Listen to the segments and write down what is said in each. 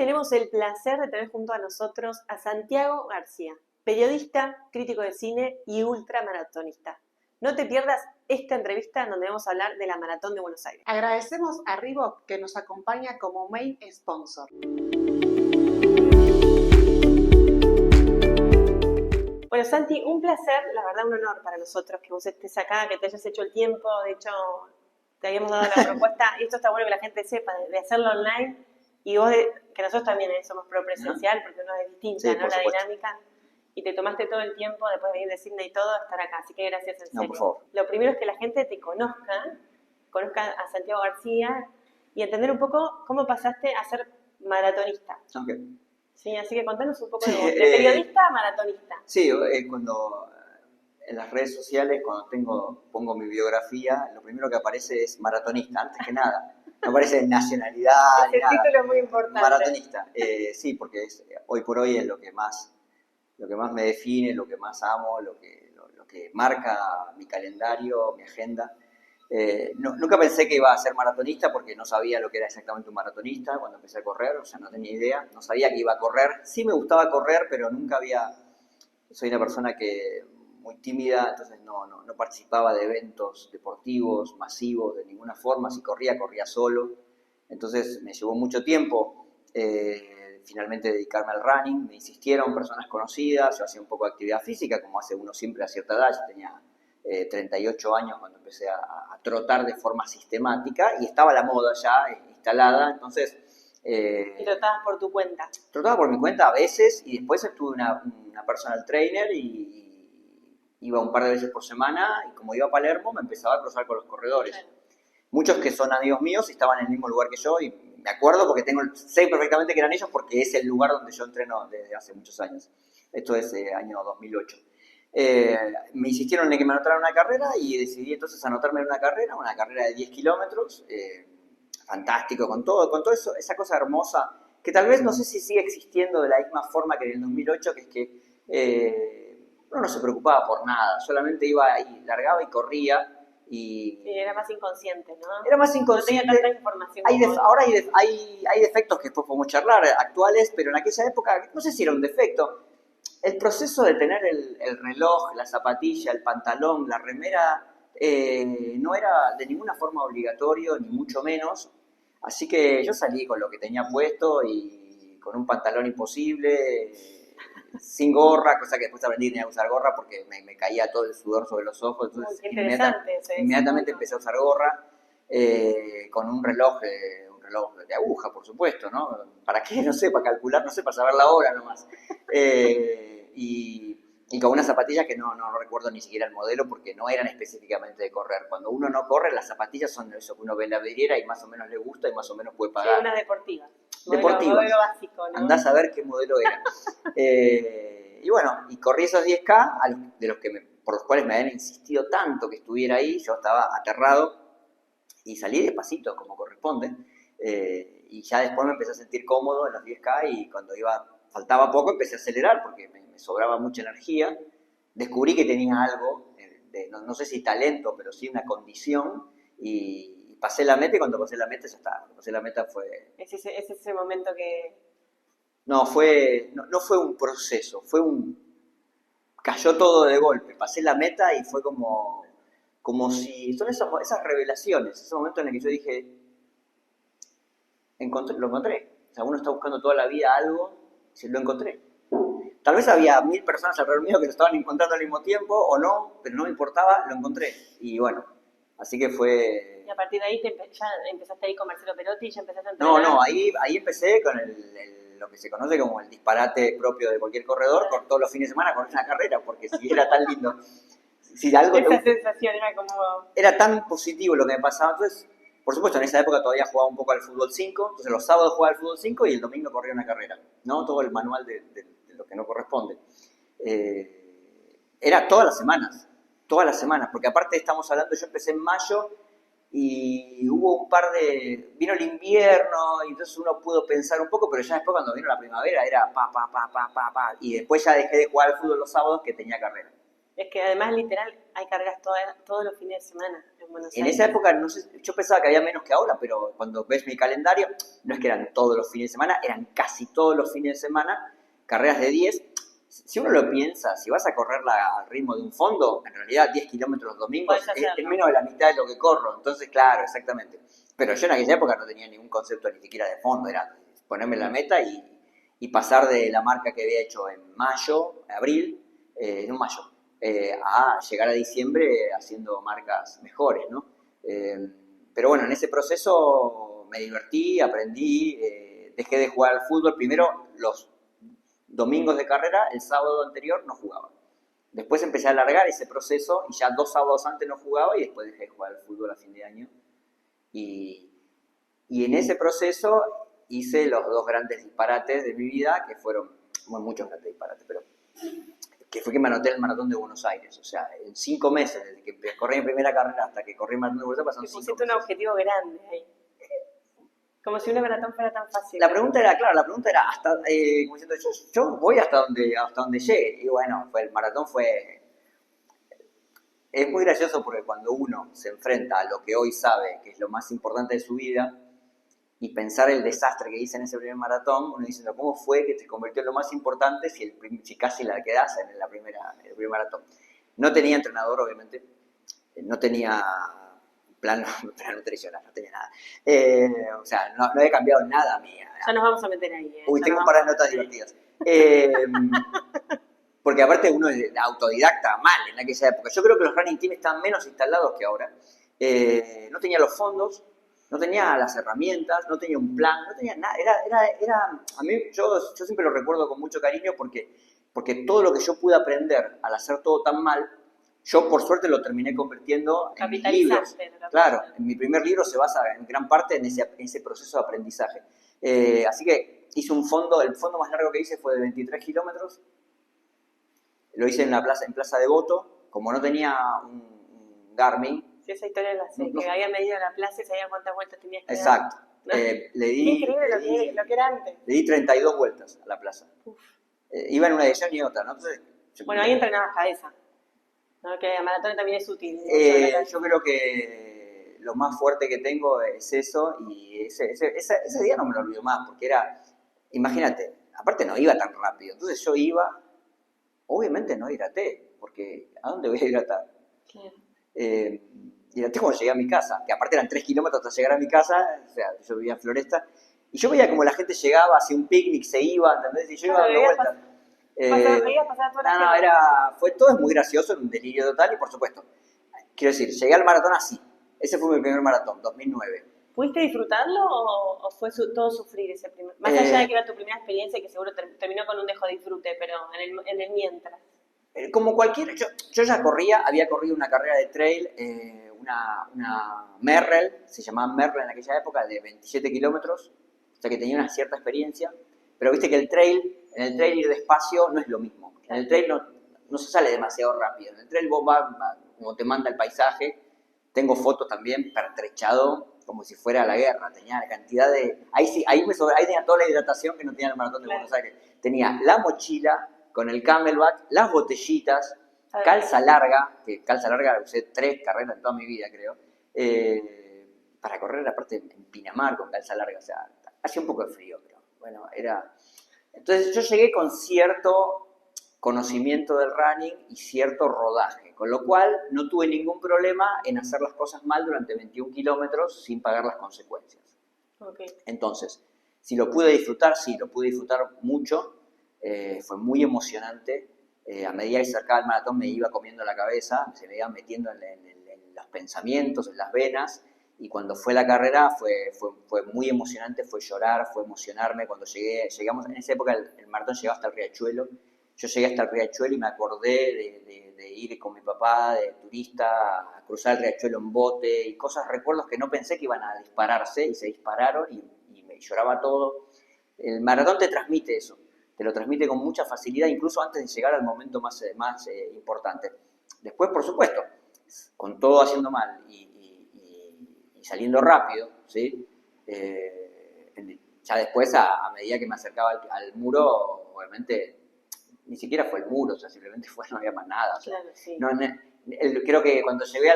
tenemos el placer de tener junto a nosotros a Santiago García, periodista, crítico de cine y ultramaratonista. No te pierdas esta entrevista donde vamos a hablar de la Maratón de Buenos Aires. Agradecemos a Reebok que nos acompaña como main sponsor. Bueno, Santi, un placer, la verdad un honor para nosotros que vos estés acá, que te hayas hecho el tiempo. De hecho, te habíamos dado la propuesta, y esto está bueno que la gente sepa, de hacerlo online. Y vos, que nosotros también somos pro presencial, porque uno es distinta, Sí, ¿no? La supuesto. dinámica. Y te tomaste todo el tiempo, después de venir de Sydney y todo, estar acá. Así que gracias, en serio. No, por favor. Lo primero es que la gente te conozca a Santiago García y entender un poco cómo pasaste a ser maratonista. Ok. Sí, así que contanos un poco Sí, de vos, de periodista a maratonista. Sí, cuando en las redes sociales, cuando pongo mi biografía, lo primero que aparece es maratonista, antes que nada. No aparece nacionalidad ni Ese nada. título es muy importante. Maratonista. Sí, porque hoy por hoy es lo que más me define, lo que más amo, lo que marca mi calendario, mi agenda. Nunca pensé que iba a ser maratonista porque no sabía lo que era exactamente un maratonista cuando empecé a correr, o sea, no tenía idea, no sabía que iba a correr. Sí me gustaba correr, pero nunca soy una persona que muy tímida, entonces no participaba de eventos deportivos masivos de ninguna forma. Si corría solo. Entonces me llevó mucho tiempo finalmente dedicarme al running. Me insistieron personas conocidas, yo hacía un poco de actividad física, como hace uno siempre a cierta edad. Yo tenía 38 años cuando empecé a trotar de forma sistemática y estaba la moda ya instalada, entonces... Y trotabas por tu cuenta. Trotaba por mi cuenta a veces y después estuve una personal trainer y iba un par de veces por semana y como iba a Palermo me empezaba a cruzar con los corredores. Claro. Muchos que son amigos míos estaban en el mismo lugar que yo y me acuerdo porque sé perfectamente que eran ellos porque es el lugar donde yo entreno desde hace muchos años. Esto es año 2008. Me insistieron en que me anotara una carrera y decidí entonces anotarme en una carrera de 10 kilómetros, fantástico, con todo eso, esa cosa hermosa, que tal vez no sé si sigue existiendo de la misma forma que en el 2008, que es que uno no se preocupaba por nada, solamente iba ahí, largaba y corría. Sí, era más inconsciente, ¿no? Era más inconsciente. No tenía tanta información. Ahora hay defectos que después podemos charlar, actuales, pero en aquella época, no sé si era un defecto. El proceso de tener el reloj, la zapatilla, el pantalón, la remera, no era de ninguna forma obligatorio, ni mucho menos. Así que yo salí con lo que tenía puesto y con un pantalón imposible, sin gorra, cosa que después aprendí que tenía que usar gorra porque me caía todo el sudor sobre los ojos. Entonces inmediatamente empecé a usar gorra, con un reloj de aguja, por supuesto, ¿no? ¿Para qué? No sé, para calcular, no sé, para saber la hora nomás. Y con unas zapatillas que no recuerdo ni siquiera el modelo porque no eran específicamente de correr. Cuando uno no corre, las zapatillas son eso que uno ve en la vidriera y más o menos le gusta y más o menos puede pagar. Sí, una deportiva. Modelo básico, ¿no? Andás a ver qué modelo era. Y bueno, y corrí esos 10K, por los cuales me habían insistido tanto que estuviera ahí. Yo estaba aterrado y salí despacito, como corresponde. Y ya después me empecé a sentir cómodo en los 10K y cuando faltaba poco empecé a acelerar porque me sobraba mucha energía. Descubrí que tenía algo, no sé si talento, pero sí una condición y pasé la meta y cuando pasé la meta ya está. Cuando pasé la meta fue... Es ese momento que... No fue un proceso, cayó todo de golpe. Pasé la meta y fue como si... Son esas revelaciones, ese momento en el que yo dije... lo encontré. O sea, uno está buscando toda la vida algo y lo encontré. Tal vez había 1000 personas alrededor mío que lo estaban encontrando al mismo tiempo o no, pero no me importaba, lo encontré. Y bueno, así que fue... Y a partir de ahí ya empezaste ahí con Marcelo Perotti y ya empezaste a entrenar. No, ahí empecé con lo que se conoce como el disparate propio de cualquier corredor, con todos los fines de semana con una carrera, porque si era tan lindo, si algo... Esa sensación era como... Era tan positivo lo que me pasaba, entonces... Por supuesto, en esa época todavía jugaba un poco al fútbol 5, entonces los sábados jugaba al fútbol 5 y el domingo corría una carrera, ¿no? Todo el manual de lo que no corresponde. Era todas las semanas, porque aparte estamos hablando, yo empecé en mayo y hubo vino el invierno y entonces uno pudo pensar un poco, pero ya después cuando vino la primavera era pa, y después ya dejé de jugar al fútbol los sábados que tenía carrera. Es que además, literal, hay carreras todos los fines de semana en Buenos En Aires. esa época, no sé, yo pensaba que había menos que ahora, pero cuando ves mi calendario, no es que eran todos los fines de semana, eran casi todos los fines de semana, carreras de 10. Si uno lo piensa, si vas a correrla al ritmo de un fondo, en realidad 10 kilómetros los domingos Podés hacerlo. es menos de la mitad de lo que corro. Entonces, claro, exactamente. Pero yo en aquella época no tenía ningún concepto ni siquiera de fondo, era ponerme la meta y pasar de la marca que había hecho en mayo, abril, no mayo, a llegar a diciembre haciendo marcas mejores, ¿no? Pero bueno, en ese proceso me divertí, aprendí, dejé de jugar al fútbol. Primero los domingos de carrera, el sábado anterior no jugaba. Después empecé a alargar ese proceso y ya 2 sábados antes no jugaba y después dejé de jugar al fútbol a fin de año. Y en ese proceso hice los 2 grandes disparates de mi vida, que fueron, bueno, muchos grandes disparates, pero que fue que me anoté el maratón de Buenos Aires. O sea, en 5 meses, desde que corrí mi primera carrera hasta que corrí el maratón de Buenos Aires, pasaron Te 5 pusiste un meses. objetivo grande ahí. Como si una maratón fuera tan fácil. La pregunta era, claro, hasta, como diciendo, yo voy hasta donde llegue. Y bueno, el maratón es muy gracioso porque cuando uno se enfrenta a lo que hoy sabe que es lo más importante de su vida y pensar el desastre que hice en ese primer maratón, uno dice, ¿cómo fue que te convirtió en lo más importante si casi la quedás en el primer maratón? No tenía entrenador, obviamente, no tenía plan nutricional, no tenía nada. O sea, no había cambiado nada mía. Ya nos vamos a meter ahí. Uy, Ya tengo un nos par de vamos a notas meter ahí. divertidas. Porque aparte uno es autodidacta mal en aquella época. Yo creo que los running teams están menos instalados que ahora. No tenía los fondos, no tenía las herramientas, no tenía un plan, no tenía nada. A mí, yo siempre lo recuerdo con mucho cariño porque todo lo que yo pude aprender al hacer todo tan mal, yo por suerte lo terminé convirtiendo en mis libros. Claro, en mi primer libro se basa en gran parte en ese proceso de aprendizaje. Así que hice el fondo más largo que hice fue de 23 kilómetros. Lo hice en Plaza Devoto, como no tenía un Garmin. Sí, esa historia la sé, No, que había medido la plaza y sabía cuántas vueltas tenías que dar. Exacto. No. Qué increíble lo que era antes. Le di 32 vueltas a la plaza. Iba en una dirección y otra, ¿no? Entonces, bueno, ahí entrenabas cabeza, ¿no? Que a maratón también es útil. Yo creo que lo más fuerte que tengo es eso, y ese día no me lo olvido más, porque imagínate, aparte no iba tan rápido, entonces yo iba, obviamente no hidraté, porque ¿a dónde voy a hidratar? Claro. Hidraté cuando llegué a mi casa, que aparte eran 3 kilómetros hasta llegar a mi casa, o sea, yo vivía en Floresta, y yo veía como la gente llegaba, hacía un picnic, se iba, ¿entendés? Y yo iba dando vueltas. Todo es muy gracioso, en un delirio total, y por supuesto, quiero decir, llegué al maratón así. Ese fue mi primer maratón, 2009. ¿Pudiste disfrutarlo o fue todo sufrir ese primer? Más allá de que era tu primera experiencia, que seguro terminó con un dejo de disfrute, pero en el mientras. Como cualquiera, yo ya había corrido una carrera de trail, una Merrell, se llamaba Merrell en aquella época, de 27 kilómetros, o sea que tenía una cierta experiencia, pero viste que en el trail ir despacio no es lo mismo. En el trail no se sale demasiado rápido, en el trail vos vas como te manda el paisaje. Tengo fotos también pertrechado como si fuera la guerra, tenía la cantidad de... Ahí tenía toda la hidratación que no tenía el maratón de Buenos Aires. Tenía la mochila con el camelback, las botellitas, calza larga, usé 3 carreras en toda mi vida, creo, para correr aparte en Pinamar con calza larga, o sea, hacía un poco de frío, pero bueno, Entonces yo llegué con cierto conocimiento del running y cierto rodaje, con lo cual no tuve ningún problema en hacer las cosas mal durante 21 kilómetros sin pagar las consecuencias. Okay. Entonces, si lo pude disfrutar, sí, lo pude disfrutar mucho. Fue muy emocionante. A medida que se acercaba el maratón me iba comiendo la cabeza, se me iba metiendo en los pensamientos, en las venas, y cuando fue la carrera fue muy emocionante, fue llorar, fue emocionarme. Cuando llegamos, en esa época el maratón llegaba hasta el Riachuelo. Yo llegué hasta el Riachuelo y me acordé de ir con mi papá de turista a cruzar el Riachuelo en bote y recuerdos que no pensé que iban a dispararse, y se dispararon y me lloraba todo. El maratón te transmite eso, te lo transmite con mucha facilidad, incluso antes de llegar al momento más importante. Después, por supuesto, con todo haciendo mal y saliendo rápido, ¿sí? Ya después, a medida que me acercaba al muro, obviamente ni siquiera fue el muro, o sea, simplemente fue, no había más nada. O sea, Claro, sí. creo que cuando llegué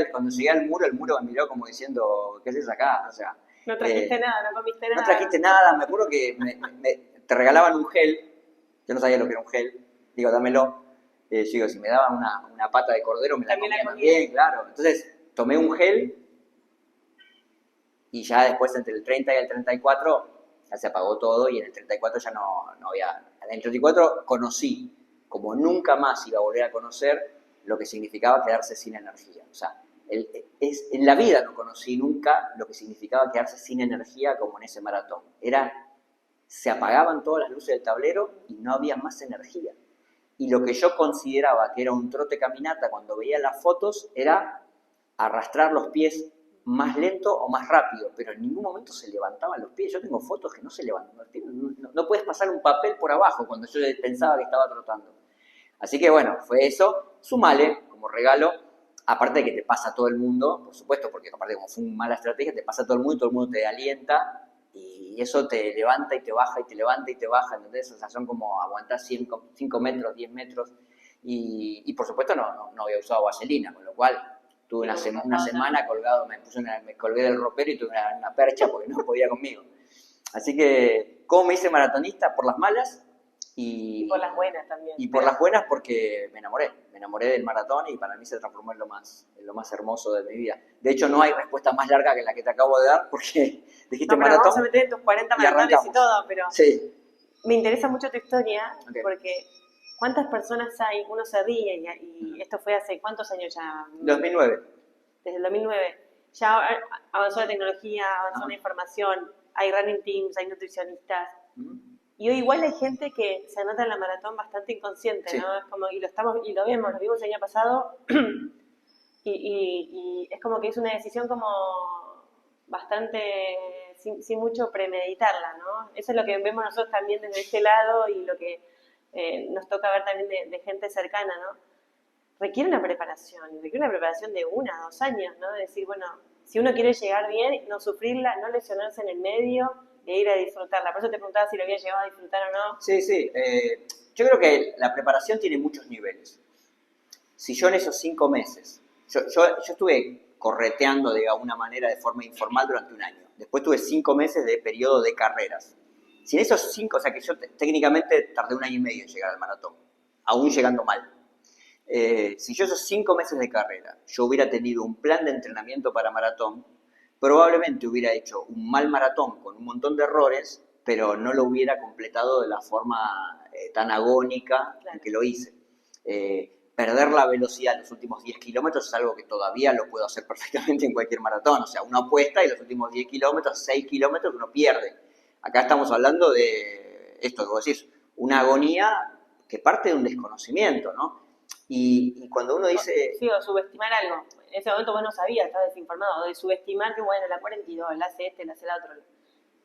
al muro, el muro me miró como diciendo, ¿qué haces acá? O sea, No trajiste nada, no comiste no nada. trajiste nada. Me acuerdo que te regalaban un gel, yo no sabía lo que era un gel, digo, dámelo. Yo digo, si me daban una pata de cordero, me la También comía la también, claro. Entonces, tomé un gel y ya después entre el 30 y el 34 ya se apagó todo y en el 34 ya no había... En el 34 conocí, como nunca más iba a volver a conocer, lo que significaba quedarse sin energía. O sea, en la vida no conocí nunca lo que significaba quedarse sin energía como en ese maratón. Se apagaban todas las luces del tablero y no había más energía. Y lo que yo consideraba que era un trote caminata cuando veía las fotos era arrastrar los pies más lento o más rápido, pero en ningún momento se levantaban los pies. Yo tengo fotos que no se levantan los pies, no puedes pasar un papel por abajo cuando yo pensaba que estaba trotando. Así que bueno, fue eso, sumale como regalo, aparte de que te pasa a todo el mundo, por supuesto, porque aparte como fue una mala estrategia, te pasa a todo el mundo te alienta y eso te levanta y te baja y te levanta y te baja, ¿entendés? O sea, son como aguantar 5 metros, 10 metros y por supuesto no había usado vaselina, con lo cual tuve una semana colgado, me colgué del ropero y tuve una percha porque no podía conmigo. Así que, ¿cómo me hice maratonista? Por las malas y por las buenas también. Y por las buenas porque me enamoré del maratón y para mí se transformó en lo más hermoso de mi vida. De hecho, no hay respuesta más larga que la que te acabo de dar porque dijiste no, pero maratón. Vamos a meter en tus 40 maratones y todo, pero sí. Me interesa mucho tu historia Okay. porque ¿cuántas personas hay? Uno se ríe y esto fue hace ¿cuántos años ya? 2009. Desde el 2009. Ya avanzó la tecnología, avanzó la información, hay running teams, hay nutricionistas. Y hoy igual hay gente que se anota en la maratón bastante inconsciente, sí. ¿no? Es como, lo vimos el año pasado, y es como que es una decisión como bastante sin mucho premeditarla, ¿no? Eso es lo que vemos nosotros también desde este lado y lo que nos toca ver también de gente cercana, ¿no? Requiere una preparación de 1 a 2 años, ¿no? De decir, bueno, si uno quiere llegar bien, no sufrirla, no lesionarse en el medio, de ir a disfrutarla. Por eso te preguntaba si lo había llegado a disfrutar o no. Sí. Yo creo que la preparación tiene muchos niveles. Si yo en esos 5 meses, yo estuve correteando de alguna manera de forma informal durante 1 año. Después tuve 5 meses de periodo de carreras. Si en esos 5, o sea que yo técnicamente tardé 1 año y medio en llegar al maratón, aún llegando mal. Si yo esos 5 meses de carrera, yo hubiera tenido un plan de entrenamiento para maratón, probablemente hubiera hecho un mal maratón con un montón de errores, pero no lo hubiera completado de la forma tan agónica en que lo hice. Perder la velocidad en los últimos 10 kilómetros es algo que todavía lo puedo hacer perfectamente en cualquier maratón. O sea, uno apuesta y los últimos 10 kilómetros, 6 kilómetros uno pierde. Acá estamos hablando de esto que vos decís, una agonía que parte de un desconocimiento, ¿no? Y cuando uno dice... Sí, o subestimar algo. En ese momento vos no sabías, estabas desinformado. De subestimar que, bueno, la 42, la hace la hace la otro.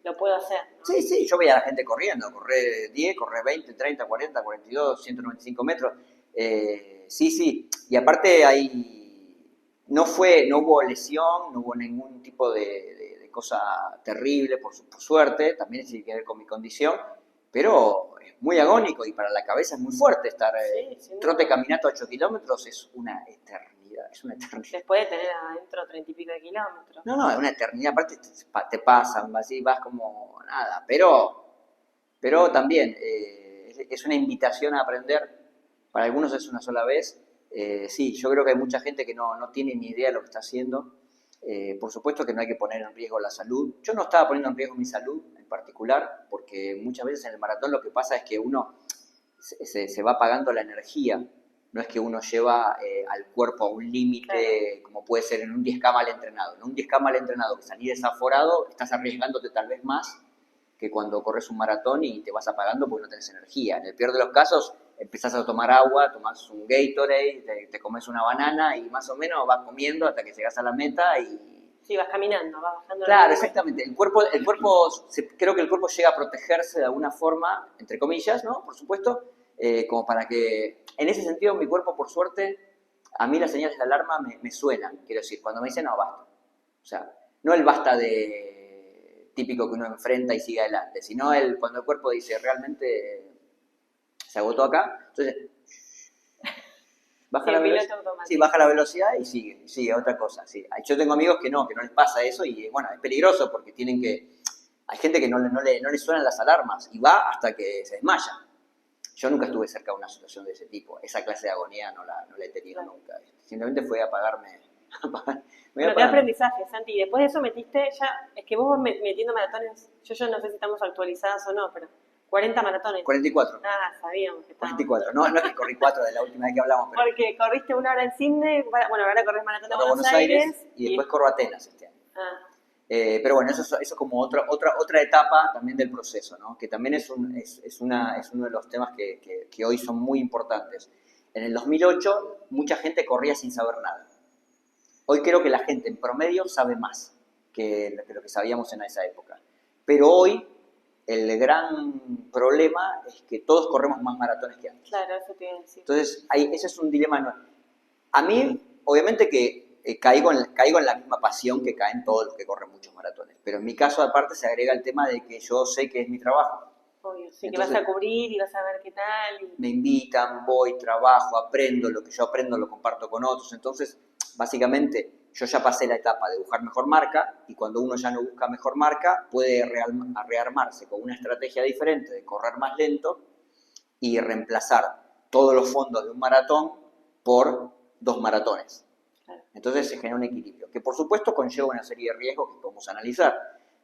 Lo puedo hacer, ¿no? Sí, yo veía a la gente corriendo. Corre 10, corre 20, 30, 40, 42, 195 metros. Sí. Y aparte no hubo lesión, no hubo ningún tipo de cosa terrible, por suerte. También tiene que ver con mi condición. Pero es muy agónico y para la cabeza es muy fuerte estar trote caminata 8 kilómetros, es una eternidad, Después de tener adentro 30 y pico de kilómetros. No, es una eternidad, aparte te pasan, así vas como nada, pero también es una invitación a aprender, para algunos es una sola vez, sí, yo creo que hay mucha gente que no tiene ni idea de lo que está haciendo. Por supuesto que no hay que poner en riesgo la salud. Yo no estaba poniendo en riesgo mi salud en particular, porque muchas veces en el maratón lo que pasa es que uno se va apagando la energía. No es que uno lleva al cuerpo a un límite, como puede ser en un 10K mal entrenado. En un 10K mal entrenado, que salís desaforado, estás arriesgándote tal vez más que cuando corres un maratón y te vas apagando porque no tenés energía. En el peor de los casos, empezás a tomar agua, tomás un Gatorade, te comes una banana y más o menos vas comiendo hasta que llegas a la meta y... Sí, vas caminando, vas bajando. Claro, exactamente. Creo que el cuerpo llega a protegerse de alguna forma, entre comillas, ¿no? Por supuesto, como para que... En ese sentido, mi cuerpo, por suerte, a mí las señales de alarma me suenan. Quiero decir, cuando me dicen, no, basta. O sea, no el basta típico que uno enfrenta y sigue adelante, sino cuando el cuerpo dice, realmente se agotó acá, entonces baja Sí, la el piloto velocidad, automático. sí, baja la velocidad y sigue otra cosa. Sí. Yo tengo amigos que no les pasa eso y bueno, es peligroso porque hay gente que no le suenan las alarmas y va hasta que se desmaya. Yo nunca estuve cerca de una situación de ese tipo, esa clase de agonía no la he tenido Claro. nunca. Simplemente fue apagarme. Pero qué aprendizaje, Santi. Y después de eso metiste ya, es que vos vas metiendo maratones, yo no sé si estamos actualizadas o no, pero 40 maratones. 44. Ah, sabíamos que estábamos. 44. No es que corrí 4 de la última vez que hablamos, pero Porque corriste 1 hora en Sydney, bueno, ahora corres maratón de corro a Buenos Aires. y después corro a Atenas este año. Ah, Pero bueno, eso es como otra etapa también del proceso, ¿no? Que también es uno de los temas que hoy son muy importantes. En el 2008 mucha gente corría sin saber nada. Hoy creo que la gente en promedio sabe más que lo que sabíamos en esa época. Pero hoy el gran problema es que todos corremos más maratones que antes. claro, eso te iba a decir. Entonces, ese es un dilema. A mí, obviamente que caigo en la misma pasión que caen todos los que corren muchos maratones. Pero en mi caso, aparte, se agrega el tema de que yo sé que es mi trabajo. Obvio, sí, Entonces, que vas a cubrir y vas a ver qué tal. Me invitan, voy, trabajo, aprendo. Lo que yo aprendo lo comparto con otros. Entonces, básicamente, yo ya pasé la etapa de buscar mejor marca y cuando uno ya no busca mejor marca, puede rearmarse con una estrategia diferente de correr más lento y reemplazar todos los fondos de un maratón por 2 maratones. Entonces se genera un equilibrio, que por supuesto conlleva una serie de riesgos que podemos analizar,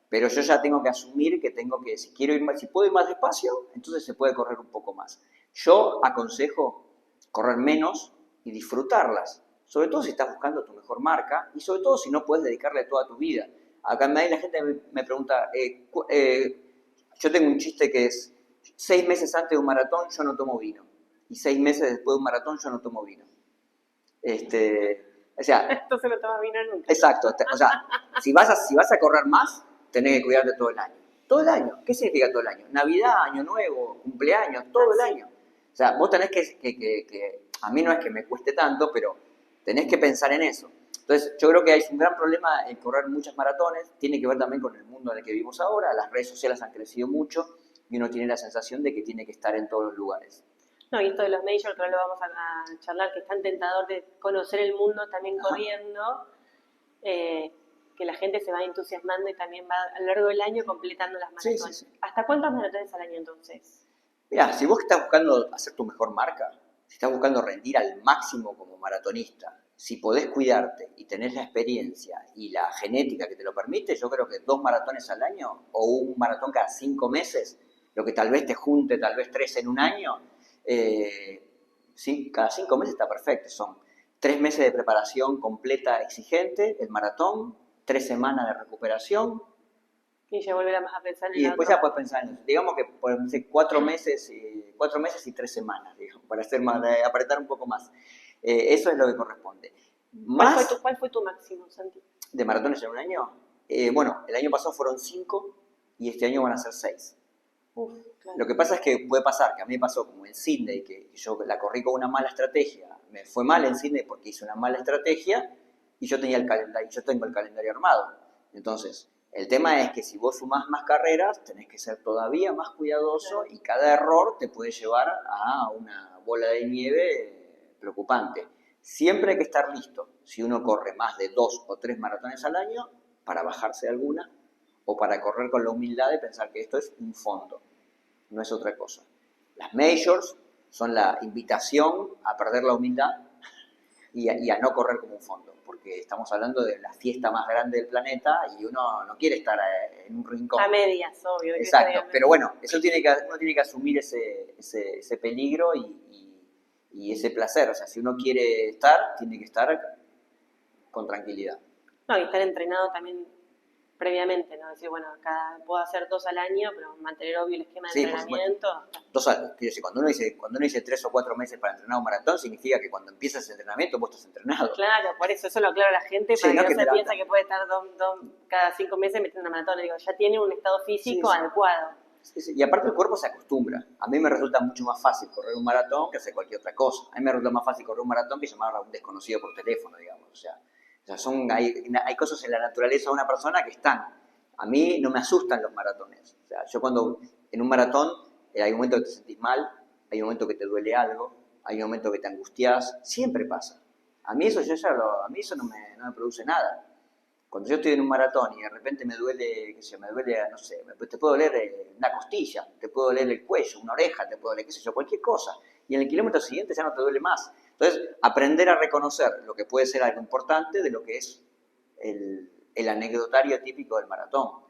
pero yo ya tengo que asumir que si puedo ir más despacio, entonces se puede correr un poco más. Yo aconsejo correr menos y disfrutarlas, sobre todo si estás buscando tu mejor marca y sobre todo si no puedes dedicarle toda tu vida. Acá la gente me pregunta, yo tengo un chiste que es, 6 meses antes de un maratón yo no tomo vino y 6 meses después de un maratón yo no tomo vino. O sea, Entonces no tomas vino nunca. exacto. O sea, si vas a correr más, tenés que cuidarte todo el año. Todo el año. ¿Qué significa todo el año? Navidad, Año Nuevo, cumpleaños, todo el año. O sea, vos tenés que a mí no es que me cueste tanto, pero tenés que pensar en eso. Entonces, yo creo que hay un gran problema en correr muchas maratones. Tiene que ver también con el mundo en el que vivimos ahora. Las redes sociales han crecido mucho y uno tiene la sensación de que tiene que estar en todos los lugares. No, y esto de los majors, que ahora lo vamos a charlar, que es tan tentador de conocer el mundo también corriendo, que la gente se va entusiasmando y también va a lo largo del año completando las maratones. Sí. ¿Hasta cuántas maratones al año entonces? Mirá, si vos estás buscando hacer tu mejor marca, si estás buscando rendir al máximo como maratonista, si podés cuidarte y tenés la experiencia y la genética que te lo permite, yo creo que 2 maratones al año o un maratón cada 5 meses, lo que tal vez te junte, tal vez 3 en un año, sí, cada 5 meses está perfecto. Son 3 meses de preparación completa exigente, el maratón, 3 semanas de recuperación. Y ya volver a pensar en Y después ya puedes pensar en eso. Digamos que pueden ser 4 meses y 3 semanas, digamos, para apretar un poco más. Eso es lo que corresponde. ¿Cuál fue tu máximo, Santi? ¿De maratones en un año? Bueno, el año pasado fueron 5 y este año van a ser 6. Claro. Lo que pasa es que puede pasar, que a mí me pasó como en Sydney, que yo la corrí con una mala estrategia. Me fue mal en Sydney porque hice una mala estrategia y yo tengo el calendario armado. Entonces, el tema es que si vos sumás más carreras, tenés que ser todavía más cuidadoso y cada error te puede llevar a una bola de nieve preocupante. Siempre hay que estar listo, si uno corre más de 2 o 3 maratones al año, para bajarse de alguna o para correr con la humildad de pensar que esto es un fondo, no es otra cosa. Las majors son la invitación a perder la humildad y a no correr como un fondo, porque estamos hablando de la fiesta más grande del planeta y uno no quiere estar en un rincón. A medias, obvio. Exacto, pero bueno, uno tiene que asumir ese peligro y ese placer. O sea, si uno quiere estar, tiene que estar con tranquilidad. No, y estar entrenado también previamente, ¿no? Decir, bueno, puedo hacer 2 al año, pero mantener obvio el esquema de entrenamiento. Quiero decir, cuando uno dice 3 o 4 meses para entrenar un maratón, significa que cuando empiezas el entrenamiento vos estás entrenado. Claro, por eso lo aclaro a la gente, Sí, para que no se piensa que puede estar cada 5 meses metiendo una maratón. Digo, ya tiene un estado físico adecuado. Sí. Y aparte el cuerpo se acostumbra. A mí me resulta mucho más fácil correr un maratón que hacer cualquier otra cosa. A mí me resulta más fácil correr un maratón que llamar a un desconocido por teléfono, digamos. O sea, hay cosas en la naturaleza de una persona que están. A mí no me asustan los maratones. O sea, yo cuando en un maratón hay un momento que te sentís mal hay un momento que te duele algo, hay un momento que te angustias, siempre pasa. A mí eso, a mí eso no me produce nada. Cuando yo estoy en un maratón y de repente me duele, qué sé yo, me duele, no sé, te puede doler una costilla, te puede doler el cuello, una oreja, te puede doler, qué sé yo, cualquier cosa. Y en el kilómetro siguiente ya no te duele más. Entonces, aprender a reconocer lo que puede ser algo importante de lo que es el anecdotario típico del maratón.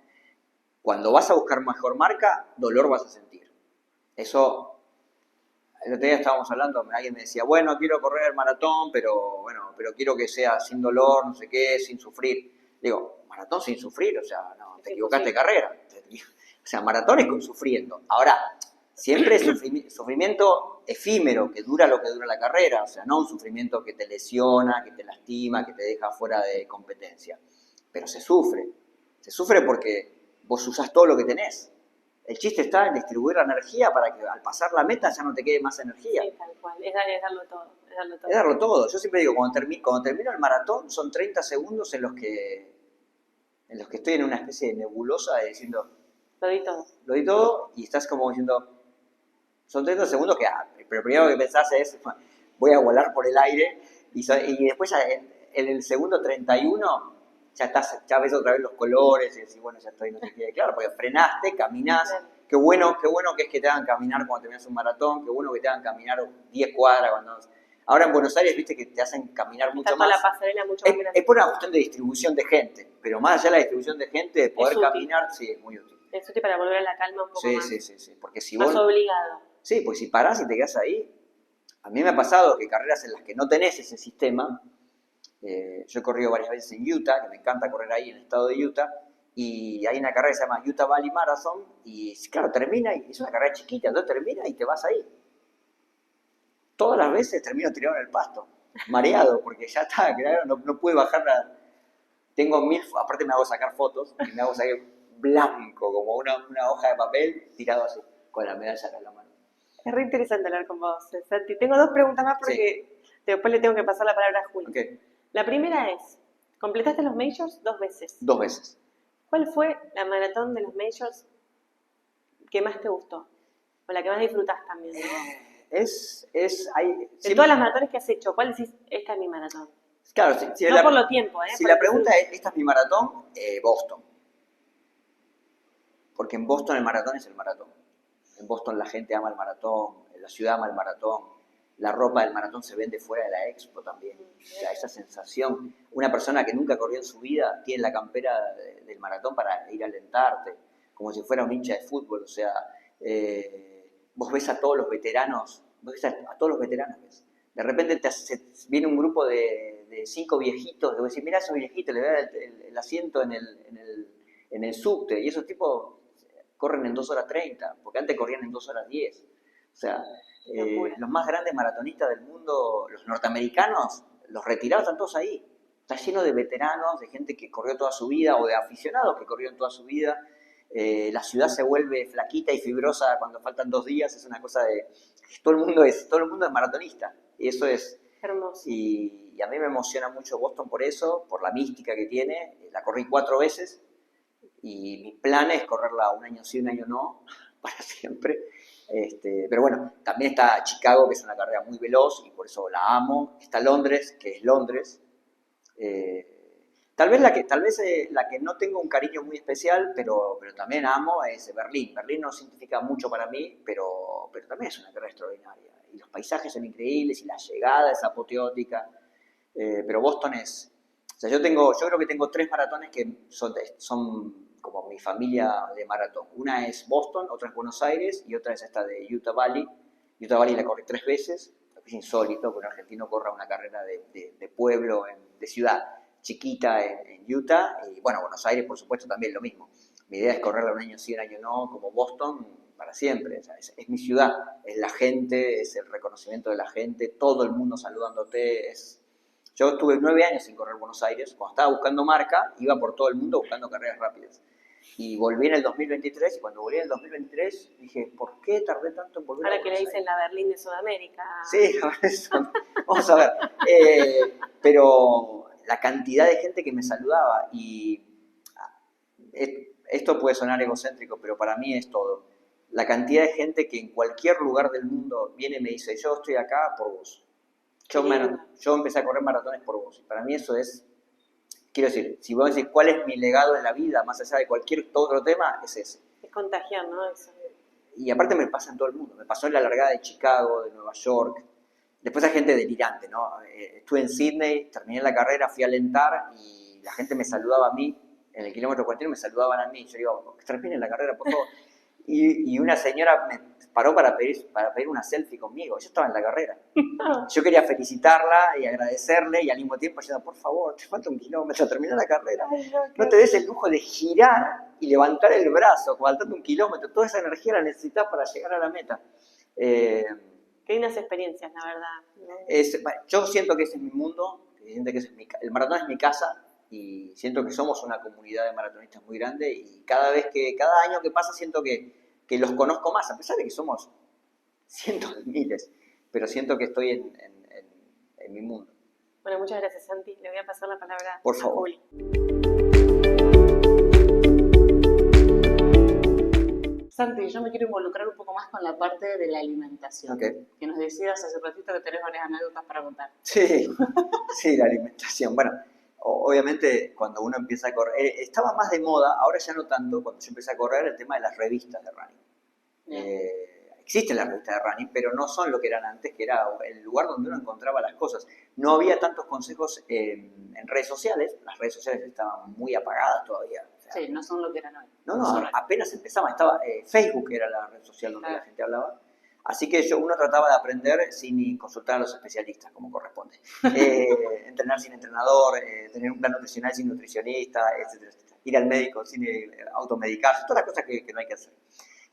Cuando vas a buscar mejor marca, dolor vas a sentir. Eso, el otro día estábamos hablando, alguien me decía, bueno, quiero correr el maratón, pero quiero que sea sin dolor, no sé qué, sin sufrir. Digo, maratón sin sufrir, o sea, no, te equivocaste de carrera. O sea, maratón es con sufriendo. Ahora, siempre es sufrimiento efímero, que dura lo que dura la carrera, o sea, no un sufrimiento que te lesiona, que te lastima, que te deja fuera de competencia. Pero se sufre porque vos usás todo lo que tenés. El chiste está en distribuir la energía para que al pasar la meta ya no te quede más energía. Sí, tal cual, es darlo todo, es darlo todo. Es darlo todo. Yo siempre digo, cuando termino el maratón, son 30 segundos en los que estoy en una especie de nebulosa diciendo, Lo di todo. lo di todo, y estás como diciendo, son 30 segundos que, pero primero que pensás es, voy a volar por el aire, y después ya en el segundo 31 ya ves otra vez los colores y decís, bueno, ya estoy, no sé qué. Claro, porque frenaste, caminás. Claro. Qué bueno que es que te hagan caminar cuando terminas un maratón, qué bueno que te hagan caminar 10 cuadras cuando... Ahora en Buenos Aires, viste que te hacen caminar mucho Está toda más. la pasarela mucho más grande. Es por una cuestión de distribución de gente, pero más allá de la distribución de gente, de poder útil. caminar, sí, es muy útil. Es útil para volver a la calma un poco Sí, más. sí. Porque si Más vos... obligado. Sí, pues si parás y te quedás ahí, a mí me ha pasado que carreras en las que no tenés ese sistema, yo he corrido varias veces en Utah, que me encanta correr ahí en el estado de Utah, y hay una carrera que se llama Utah Valley Marathon, y claro, termina, y es una carrera chiquita, entonces termina y te vas ahí. Todas las veces termino tirado en el pasto, mareado, porque ya está, claro, no pude bajar tengo aparte me hago sacar fotos, y me hago sacar blanco, como una hoja de papel, tirado así, con la medalla en la mano. Es re interesante hablar con vos, Santi. Tengo dos preguntas más porque después le tengo que pasar la palabra a Juli. Okay. La primera es, completaste los majors 2 veces. 2 veces. ¿Cuál fue la maratón de los majors que más te gustó? O la que más disfrutás también, ¿no? De todas las maratones que has hecho, ¿cuál decís, esta es mi maratón? Claro, no por lo tiempo, Si la pregunta es, ¿esta es mi maratón? Boston. Porque en Boston el maratón es el maratón. En Boston la gente ama el maratón, la ciudad ama el maratón, la ropa del maratón se vende fuera de la expo también. O sea, esa sensación, una persona que nunca corrió en su vida tiene la campera del maratón para ir a alentarte, como si fuera un hincha de fútbol. O sea, vos ves a todos los veteranos, ves. De repente viene un grupo de 5 viejitos, y vos decís, mirá esos viejitos, le da el asiento en el subte, y esos tipos corren en 2 horas 30, porque antes corrían en 2 horas 10. O sea, los más grandes maratonistas del mundo, los norteamericanos, los retirados están todos ahí. Está lleno de veteranos, de gente que corrió toda su vida, o de aficionados que corrieron toda su vida. La ciudad se vuelve flaquita y fibrosa cuando faltan 2 días, es una cosa de... Todo el mundo es maratonista, y eso es... Hermoso. Y a mí me emociona mucho Boston por eso, por la mística que tiene. La corrí 4 veces, y mi plan es correrla un año sí, un año no, para siempre. Pero bueno, también está Chicago, que es una carrera muy veloz y por eso la amo. Está Londres, que es Londres. Tal vez la que no tengo un cariño muy especial, pero también amo, es Berlín. Berlín no significa mucho para mí, pero también es una carrera extraordinaria. Y los paisajes son increíbles y la llegada es apoteótica. Pero Boston es... O sea, yo creo que tengo 3 maratones que son como mi familia de maratón. Una es Boston, otra es Buenos Aires y otra es esta de Utah Valley. Utah Valley la corrí 3 veces, es insólito que un argentino corra una carrera de pueblo, de ciudad chiquita en Utah. Y bueno, Buenos Aires por supuesto también lo mismo. Mi idea es correrla un año sí, un año no, como Boston, para siempre. O sea, es mi ciudad, es la gente, es el reconocimiento de la gente, todo el mundo saludándote. Yo estuve 9 años sin correr Buenos Aires. Cuando estaba buscando marca, iba por todo el mundo buscando carreras rápidas. Y volví en el 2023, y cuando volví en el 2023 dije, ¿por qué tardé tanto en volver a Buenos Aires? Ahora que le dicen la Berlín de Sudamérica. Sí, vamos a ver. Pero la cantidad de gente que me saludaba, y esto puede sonar egocéntrico, pero para mí es todo. la cantidad de gente que en cualquier lugar del mundo viene y me dice, yo estoy acá por vos. Yo empecé a correr maratones por vos. Y para mí eso es, quiero decir, si vos decís cuál es mi legado en la vida, más allá de cualquier otro tema, es ese. Es contagiar, ¿no? Eso. Y aparte me pasa en todo el mundo. Me pasó en la largada de Chicago, de Nueva York. Después hay gente delirante, ¿no? Estuve en Sydney, terminé la carrera, fui a alentar y la gente me saludaba a mí. En el kilómetro 41 me saludaban a mí. Yo digo, terminen la carrera, por favor. Y una señora me paró para pedir una selfie conmigo. Yo estaba en la carrera. Yo quería felicitarla y agradecerle y al mismo tiempo diciendo, por favor, te falta 1 kilómetro, termina la carrera. No te des el lujo de girar y levantar el brazo, faltando 1 kilómetro. Toda esa energía la necesitas para llegar a la meta. Qué lindas experiencias, la verdad. ¿No? Yo siento que ese es mi mundo, siento que el maratón es mi casa y siento que somos una comunidad de maratonistas muy grande y cada año que pasa siento que los conozco más, a pesar de que somos cientos de miles, pero siento que estoy en mi mundo. Bueno, muchas gracias, Santi. Le voy a pasar la palabra por a favor. Juli. Santi, yo me quiero involucrar un poco más con la parte de la alimentación. Okay. Que nos decías hace ratito que tenés varias anécdotas para contar. Sí, la alimentación. Bueno, obviamente cuando uno empieza a correr, estaba más de moda, ahora ya no tanto, cuando yo empecé a correr, el tema de las revistas de running. Existen las revistas de running, pero no son lo que eran antes, que era el lugar donde uno encontraba las cosas. No había tantos consejos en redes sociales, las redes sociales estaban muy apagadas todavía. O sea, sí, no son lo que eran hoy. No, apenas empezaba, Facebook era la red social donde la gente hablaba. Así que uno trataba de aprender sin consultar a los especialistas, como corresponde. Entrenar sin entrenador, tener un plan nutricional sin nutricionista, etcétera, etcétera. Ir al médico sin automedicarse, todas las cosas que no hay que hacer.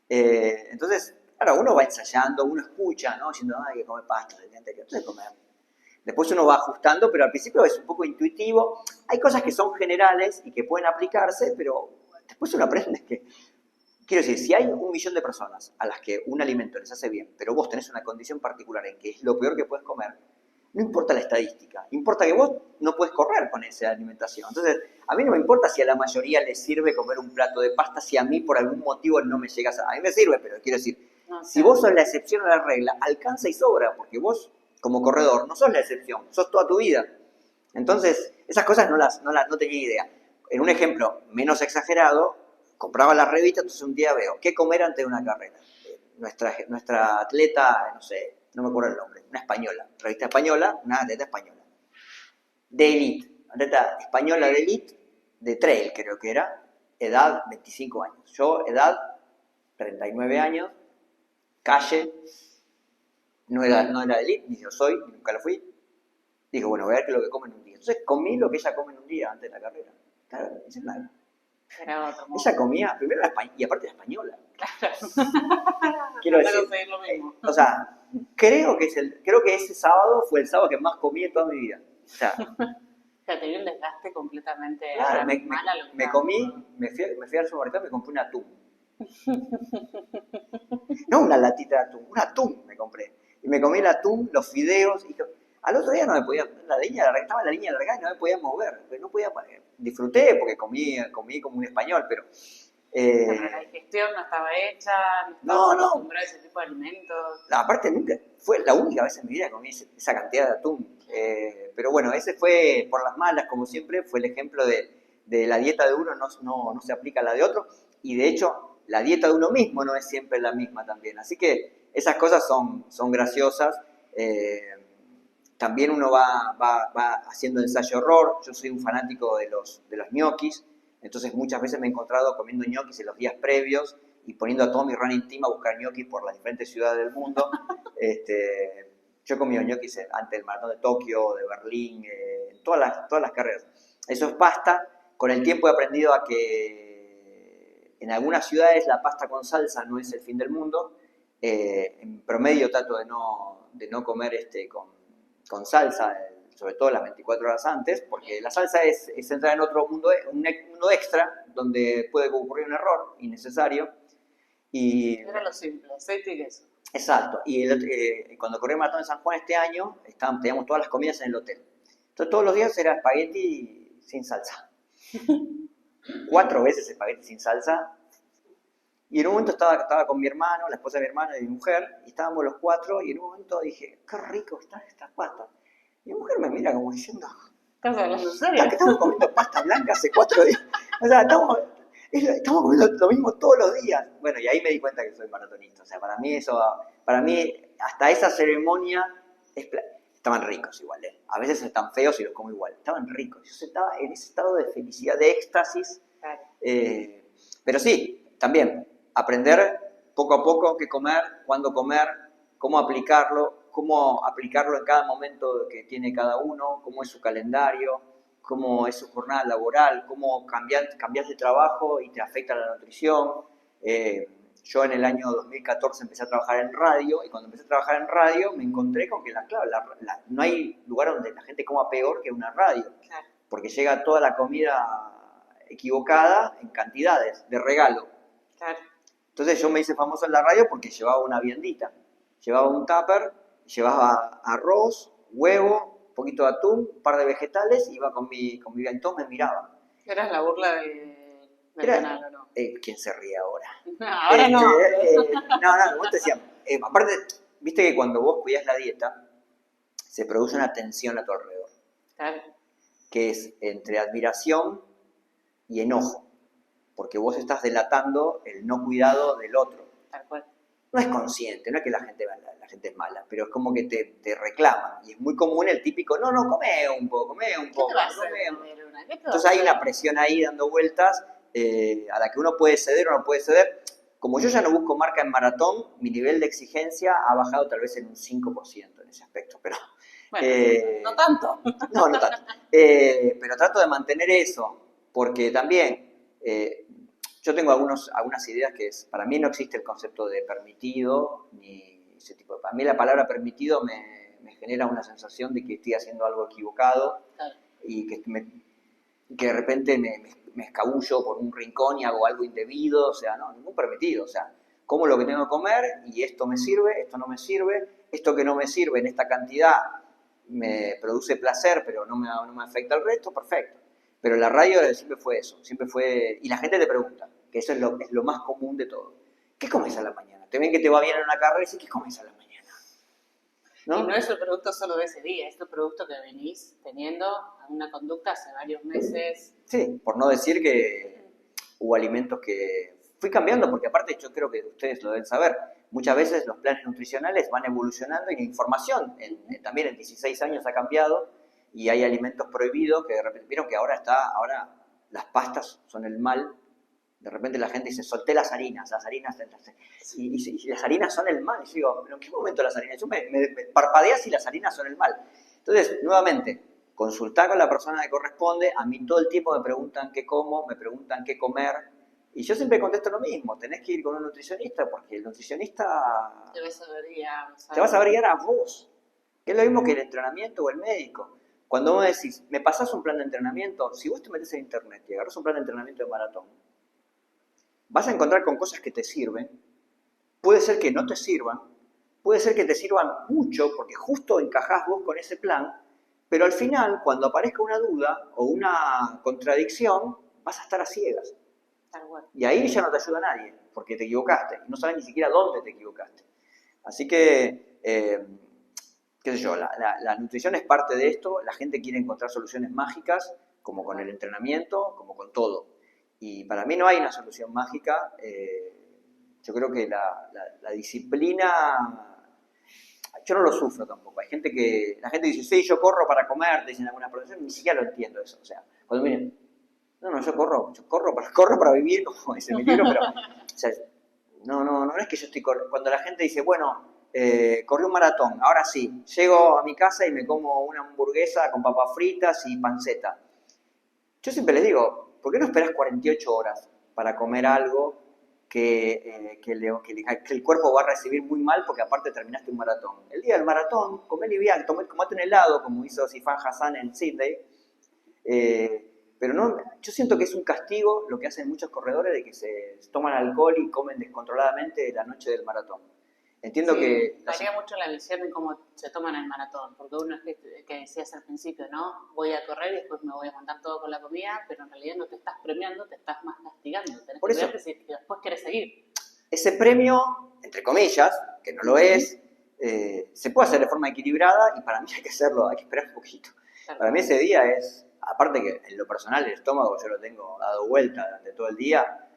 Entonces, claro, uno va ensayando, uno escucha, ¿no? Diciendo, hay que comer pasta, entonces comer. Después uno va ajustando, pero al principio es un poco intuitivo. Hay cosas que son generales y que pueden aplicarse, pero después uno aprende que... Quiero decir, si hay 1 millón de personas a las que un alimento les hace bien, pero vos tenés una condición particular en que es lo peor que puedes comer, no importa la estadística, importa que vos no puedes correr con esa alimentación. Entonces, a mí no me importa si a la mayoría les sirve comer un plato de pasta, si a mí por algún motivo no me llegas a... A mí me sirve, pero quiero decir, si vos sos la excepción a la regla, alcanza y sobra, porque vos, como corredor, no sos la excepción, sos toda tu vida. Entonces, esas cosas no tenía idea. En un ejemplo menos exagerado, compraba la revista, entonces un día veo, ¿qué comer antes de una carrera? Nuestra atleta, no sé, no me acuerdo el nombre, una española, revista española, una atleta española. De elite, atleta española de elite, de trail creo que era, edad 25 años. Yo, edad 39 años, calle, no era de elite, ni yo soy, ni nunca lo fui. Digo, bueno, voy a ver qué es lo que come en un día. Entonces comí lo que ella come en un día antes de la carrera. Claro, esa es la... Ella comía, primero y aparte era española. Quiero decir, lo mismo. o sea, creo que ese sábado fue el sábado que más comí en toda mi vida. O sea, tenía un desgaste completamente claro, me fui al supermercado y me compré un atún. No una latita de atún, un atún me compré. Y me comí el atún, los fideos, y al otro día no me podía, estaba la línea largada y no me podía mover, no podía, disfruté porque comí como un español, pero... la digestión no estaba hecha, no estaba acostumbrada a ese tipo de alimentos. Aparte, nunca, fue la única vez en mi vida que comí esa cantidad de atún. Pero bueno, ese fue por las malas, como siempre, fue el ejemplo de la dieta de uno no se aplica a la de otro, y de hecho, la dieta de uno mismo no es siempre la misma también. Así que esas cosas son graciosas. También uno va haciendo ensayo-error. Yo soy un fanático de los ñoquis, entonces muchas veces me he encontrado comiendo ñoquis en los días previos y poniendo a todo mi running team a buscar ñoquis por las diferentes ciudades del mundo. Yo he comido ñoquis antes del maratón de Tokio, de Berlín, en todas las carreras. Eso es pasta. Con el tiempo he aprendido a que en algunas ciudades la pasta con salsa no es el fin del mundo. En promedio trato de no comer con salsa, sobre todo las 24 horas antes, porque la salsa es entrar en otro mundo, un mundo extra, donde puede ocurrir un error innecesario. Era lo simple, aceite y queso. Exacto. Y cuando corrí el maratón de San Juan este año, teníamos todas las comidas en el hotel. Entonces todos los días era espagueti sin salsa. 4 veces espagueti sin salsa. Y en un momento estaba con mi hermano, la esposa de mi hermano y mi mujer, y estábamos los 4, y en un momento dije, qué rico están estas pastas. Y mi mujer me mira como diciendo, ¿Estás hablando en serio? estamos comiendo pasta blanca hace 4 días. O sea, estamos comiendo lo mismo todos los días. Bueno, y ahí me di cuenta que soy maratonista. O sea, para mí, hasta esa ceremonia, estaban ricos igual, ¿eh? A veces están feos y los como igual. Estaban ricos. Yo estaba en ese estado de felicidad, de éxtasis. Claro. Pero sí, también aprender poco a poco qué comer, cuándo comer, cómo aplicarlo en cada momento que tiene cada uno, cómo es su calendario, cómo es su jornada laboral, cómo cambias de trabajo y te afecta la nutrición. Yo en el año 2014 empecé a trabajar en radio, y cuando empecé a trabajar en radio me encontré con que no hay lugar donde la gente coma peor que una radio, Claro. porque llega toda la comida equivocada en cantidades, de regalo. Claro. Entonces yo me hice famoso en la radio porque llevaba una viandita, llevaba un tupper, llevaba arroz, huevo, un poquito de atún, un par de vegetales, iba con mi viandita, todos me miraban. ¿Eras la burla del canal o no? ¿Quién se ríe ahora? Ahora no. No, vos te decías, aparte, viste que cuando vos cuidás la dieta, se produce una tensión a tu alrededor, Claro. que es entre admiración y enojo, porque vos estás delatando el no cuidado del otro. Tal cual. No es consciente, no es que la gente es mala, pero es como que te reclama. Y es muy común el típico, no, come un poco, ¿Qué te va a hacer? Entonces hay una presión ahí dando vueltas a la que uno puede ceder o no puede ceder. Como yo ya no busco marca en maratón, mi nivel de exigencia ha bajado tal vez en un 5% en ese aspecto, pero... Bueno, no tanto. No tanto. Pero trato de mantener eso, porque también yo tengo algunas ideas para mí no existe el concepto de permitido, ni ese tipo de... Para mí la palabra permitido me genera una sensación de que estoy haciendo algo equivocado, Claro. y que de repente me escabullo por un rincón y hago algo indebido, o sea, no, ningún permitido, o sea, como lo que tengo que comer y esto me sirve, esto no me sirve, esto que no me sirve en esta cantidad me produce placer, pero no me afecta el resto, perfecto. Pero la radio siempre fue eso, y la gente te pregunta, que eso es lo más común de todo. ¿Qué comes a la mañana? Te ven que te va bien en una carrera y dicen, ¿qué comes a la mañana? ¿No? Y no es el producto solo de ese día, es el producto que venís teniendo una conducta hace varios meses. Sí, por no decir que hubo alimentos que fui cambiando, porque aparte yo creo que ustedes lo deben saber, muchas veces los planes nutricionales van evolucionando y la información también en 16 años ha cambiado, y hay alimentos prohibidos que de repente, vieron que ahora las pastas son el mal, de repente la gente dice, solté las harinas, y las harinas son el mal, y yo digo, ¿pero en qué momento las harinas? Yo me parpadeas y las harinas son el mal. Entonces, nuevamente, consultar con la persona que corresponde. A mí todo el tiempo me preguntan qué como, me preguntan qué comer, y yo siempre contesto lo mismo, tenés que ir con un nutricionista, porque el nutricionista Te vas a ver guiar a vos, que es lo mismo que el entrenamiento o el médico. Cuando vos decís, me pasás un plan de entrenamiento, si vos te metes en internet y agarrás un plan de entrenamiento de maratón, vas a encontrar con cosas que te sirven, puede ser que no te sirvan, puede ser que te sirvan mucho porque justo encajás vos con ese plan, pero al final, cuando aparezca una duda o una contradicción, vas a estar a ciegas. Y ahí ya no te ayuda nadie, porque te equivocaste, y no sabes ni siquiera dónde te equivocaste. Así que, qué sé yo, la nutrición es parte de esto, la gente quiere encontrar soluciones mágicas, como con el entrenamiento, como con todo. Y para mí no hay una solución mágica. Yo creo que la disciplina, yo no lo sufro tampoco. La gente dice, sí, yo corro para comer, dicen algunas profesiones, ni siquiera lo entiendo eso. O sea, cuando miren, no, yo corro para vivir, como dice mi libro, pero, o sea, no es que yo estoy corriendo. Cuando la gente dice, bueno, corrí un maratón, ahora sí, llego a mi casa y me como una hamburguesa con papas fritas y panceta. Yo siempre les digo, ¿por qué no esperas 48 horas para comer algo que el cuerpo va a recibir muy mal, porque aparte terminaste un maratón? El día del maratón, comé liviano, tomate un helado, como hizo Sifan Hassan en Sydney. Pero no, yo siento que es un castigo lo que hacen muchos corredores, de que se toman alcohol y comen descontroladamente la noche del maratón. Entiendo que... Varía mucho la visión de cómo se toman el maratón, porque uno es que decías al principio, ¿no? Voy a correr y después me voy a mandar todo con la comida, pero en realidad no te estás premiando, te estás más castigando. Tenés Por que eso, ver si después querés seguir. ese premio, entre comillas, que no lo es, se puede hacer de forma equilibrada y para mí hay que hacerlo, hay que esperar un poquito. Para mí ese día es, aparte que en lo personal el estómago yo lo tengo dado vuelta durante todo el día,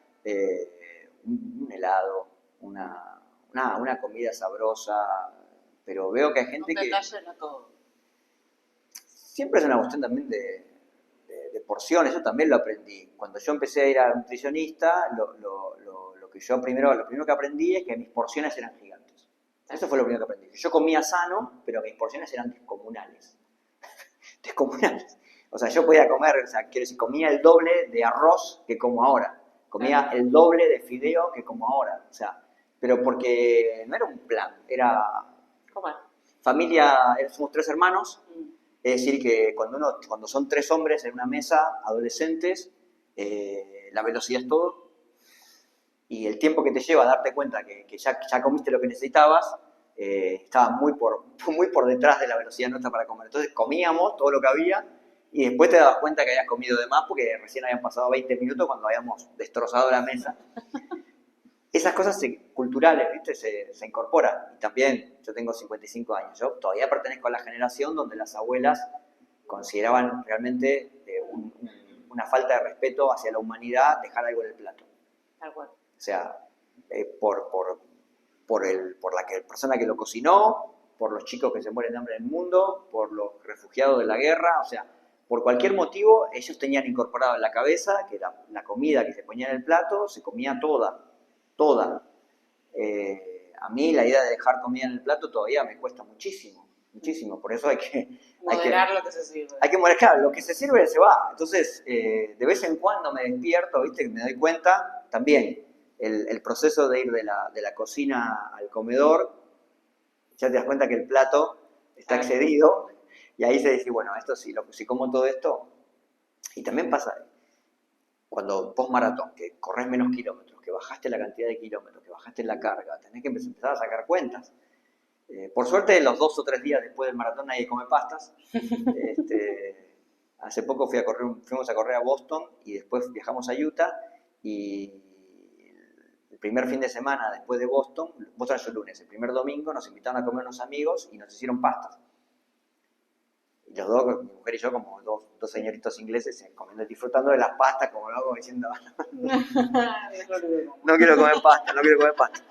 un helado, una comida sabrosa, pero veo que hay gente que... Un detalle, no todo. Siempre es una cuestión también de porciones, yo también lo aprendí. Cuando yo empecé a ir al nutricionista, lo primero que aprendí es que mis porciones eran gigantes. Eso fue lo primero que aprendí. Yo comía sano, pero mis porciones eran descomunales. Descomunales. O sea, yo podía comer, o sea, quiero decir, comía el doble de arroz que como ahora. Comía el doble de fideo que como ahora. O sea, pero porque no era un plan, era... ¿Cómo es? Familia, somos 3 hermanos. Es decir, que cuando son 3 hombres en una mesa, adolescentes, la velocidad es todo. Y el tiempo que te lleva a darte cuenta que ya comiste lo que necesitabas, estaba muy por detrás de la velocidad nuestra para comer. Entonces comíamos todo lo que había y después te dabas cuenta que habías comido de más porque recién habían pasado 20 minutos cuando habíamos destrozado la mesa. Esas cosas culturales, ¿viste? Se incorporan. Y también, yo tengo 55 años, yo todavía pertenezco a la generación donde las abuelas consideraban realmente una falta de respeto hacia la humanidad dejar algo en el plato. Tal cual. O sea, por la persona que lo cocinó, por los chicos que se mueren de hambre en el mundo, por los refugiados de la guerra, o sea, por cualquier motivo, ellos tenían incorporado en la cabeza que la comida que se ponía en el plato se comía toda. A mí la idea de dejar comida en el plato todavía me cuesta muchísimo. Por eso hay que moderar lo que se sirve. Hay que moderar, claro, lo que se sirve se va. Entonces, de vez en cuando me despierto, ¿viste? Me doy cuenta también el proceso de ir de la cocina al comedor, ya te das cuenta que el plato está excedido y ahí se dice, bueno, esto sí, si como todo esto. Y también pasa cuando post-maratón, que corres menos kilómetros, que bajaste la cantidad de kilómetros, que bajaste la carga, tenés que empezar a sacar cuentas. Por suerte, los 2 o 3 días después del maratón nadie come pastas. Hace poco fuimos a correr a Boston y después viajamos a Utah y el primer fin de semana después de Boston es el lunes, el primer domingo nos invitaron a comer unos amigos y nos hicieron pastas. Y los dos, mi mujer y yo, como dos señoritos ingleses, comiendo, disfrutando de las pastas, como luego diciendo, no quiero comer pasta.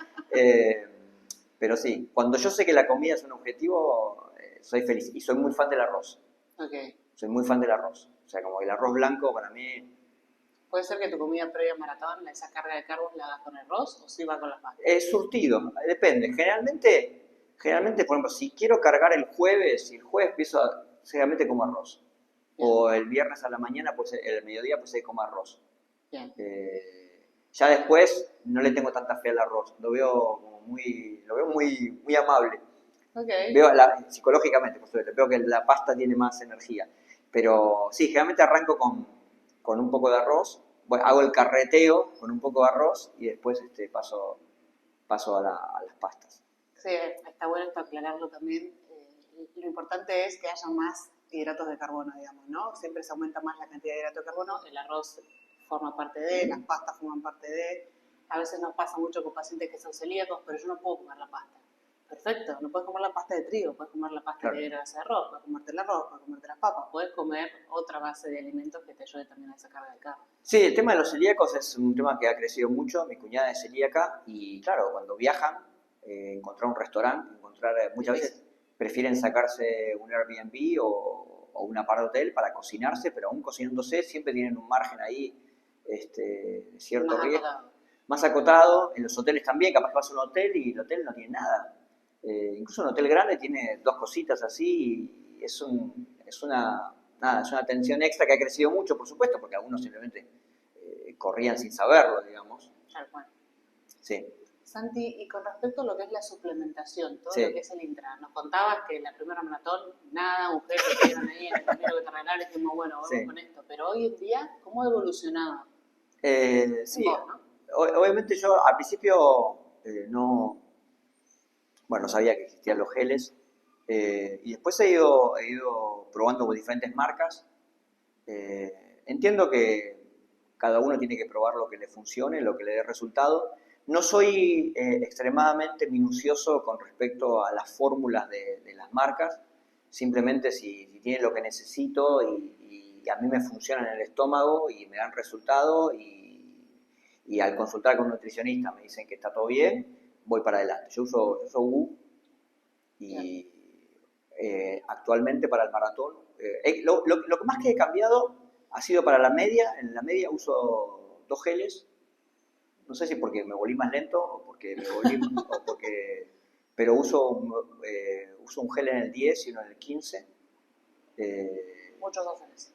Pero sí, cuando yo sé que la comida es un objetivo, soy feliz. Y soy muy fan del arroz. Okay. Soy muy fan del arroz. O sea, como el arroz blanco para mí... ¿Puede ser que tu comida previa al maratón, esa carga de carbos, la hagas con el arroz o sí va con las pastas? Es surtido, depende. Generalmente, por ejemplo, si quiero cargar el jueves empiezo seguramente como arroz. Bien. O el viernes a la mañana, pues el mediodía, pues como arroz. Bien. Ya después no le tengo tanta fe al arroz. Lo veo muy amable. Okay. Veo psicológicamente, por supuesto, veo que la pasta tiene más energía. Pero sí, generalmente arranco con un poco de arroz, bueno, hago el carreteo con un poco de arroz y después paso a las pastas. Sí, está bueno esto aclararlo también. Lo importante es que haya más hidratos de carbono, digamos, ¿no? Siempre se aumenta más la cantidad de hidratos de carbono, el arroz forma parte de, las pastas forman parte de. A veces nos pasa mucho con pacientes que son celíacos, pero yo no puedo comer la pasta. Perfecto, no puedes comer la pasta de trigo, puedes comer la pasta de grasa de arroz, puedes comerte el arroz, puedes comerte las papas, puedes comer otra base de alimentos que te ayude también a esa carga de carne. Sí, el tema de los celíacos es un tema que ha crecido mucho. Mi cuñada es celíaca y claro, cuando viajan, encontrar un restaurante, muchas veces prefieren sacarse un Airbnb o un apart hotel para cocinarse, pero aún cocinándose siempre tienen un margen ahí de cierto riesgo. Más acotado, en los hoteles también, capaz que vas a un hotel y el hotel no tiene nada. Incluso un hotel grande tiene 2 cositas así y es una atención extra que ha crecido mucho, por supuesto, porque algunos simplemente corrían sin saberlo, digamos. Tal cual. Sí. Santi, y con respecto a lo que es la suplementación, todo sí. lo que es el intra, nos contabas que la primera maratón, nada, mujeres que dieron ahí en el camino que te regalaron, y dijimos, bueno, vamos con esto, pero hoy en día, ¿cómo ha evolucionado? Sí, vos, ¿no? Obviamente yo al principio no sabía que existían los geles, y después he ido probando con diferentes marcas. Entiendo que cada uno tiene que probar lo que le funcione, lo que le dé resultado. No soy extremadamente minucioso con respecto a las fórmulas de las marcas. Simplemente si tiene lo que necesito y a mí me funciona en el estómago y me dan resultado y al consultar con un nutricionista me dicen que está todo bien, voy para adelante. Yo uso WU y actualmente para el maratón. Lo que más que he cambiado ha sido para la media. En la media uso 2 geles. No sé si porque me volví más lento o porque me volví... o porque, pero uso un gel en el 10 y uno en el 15. Muchos docenes.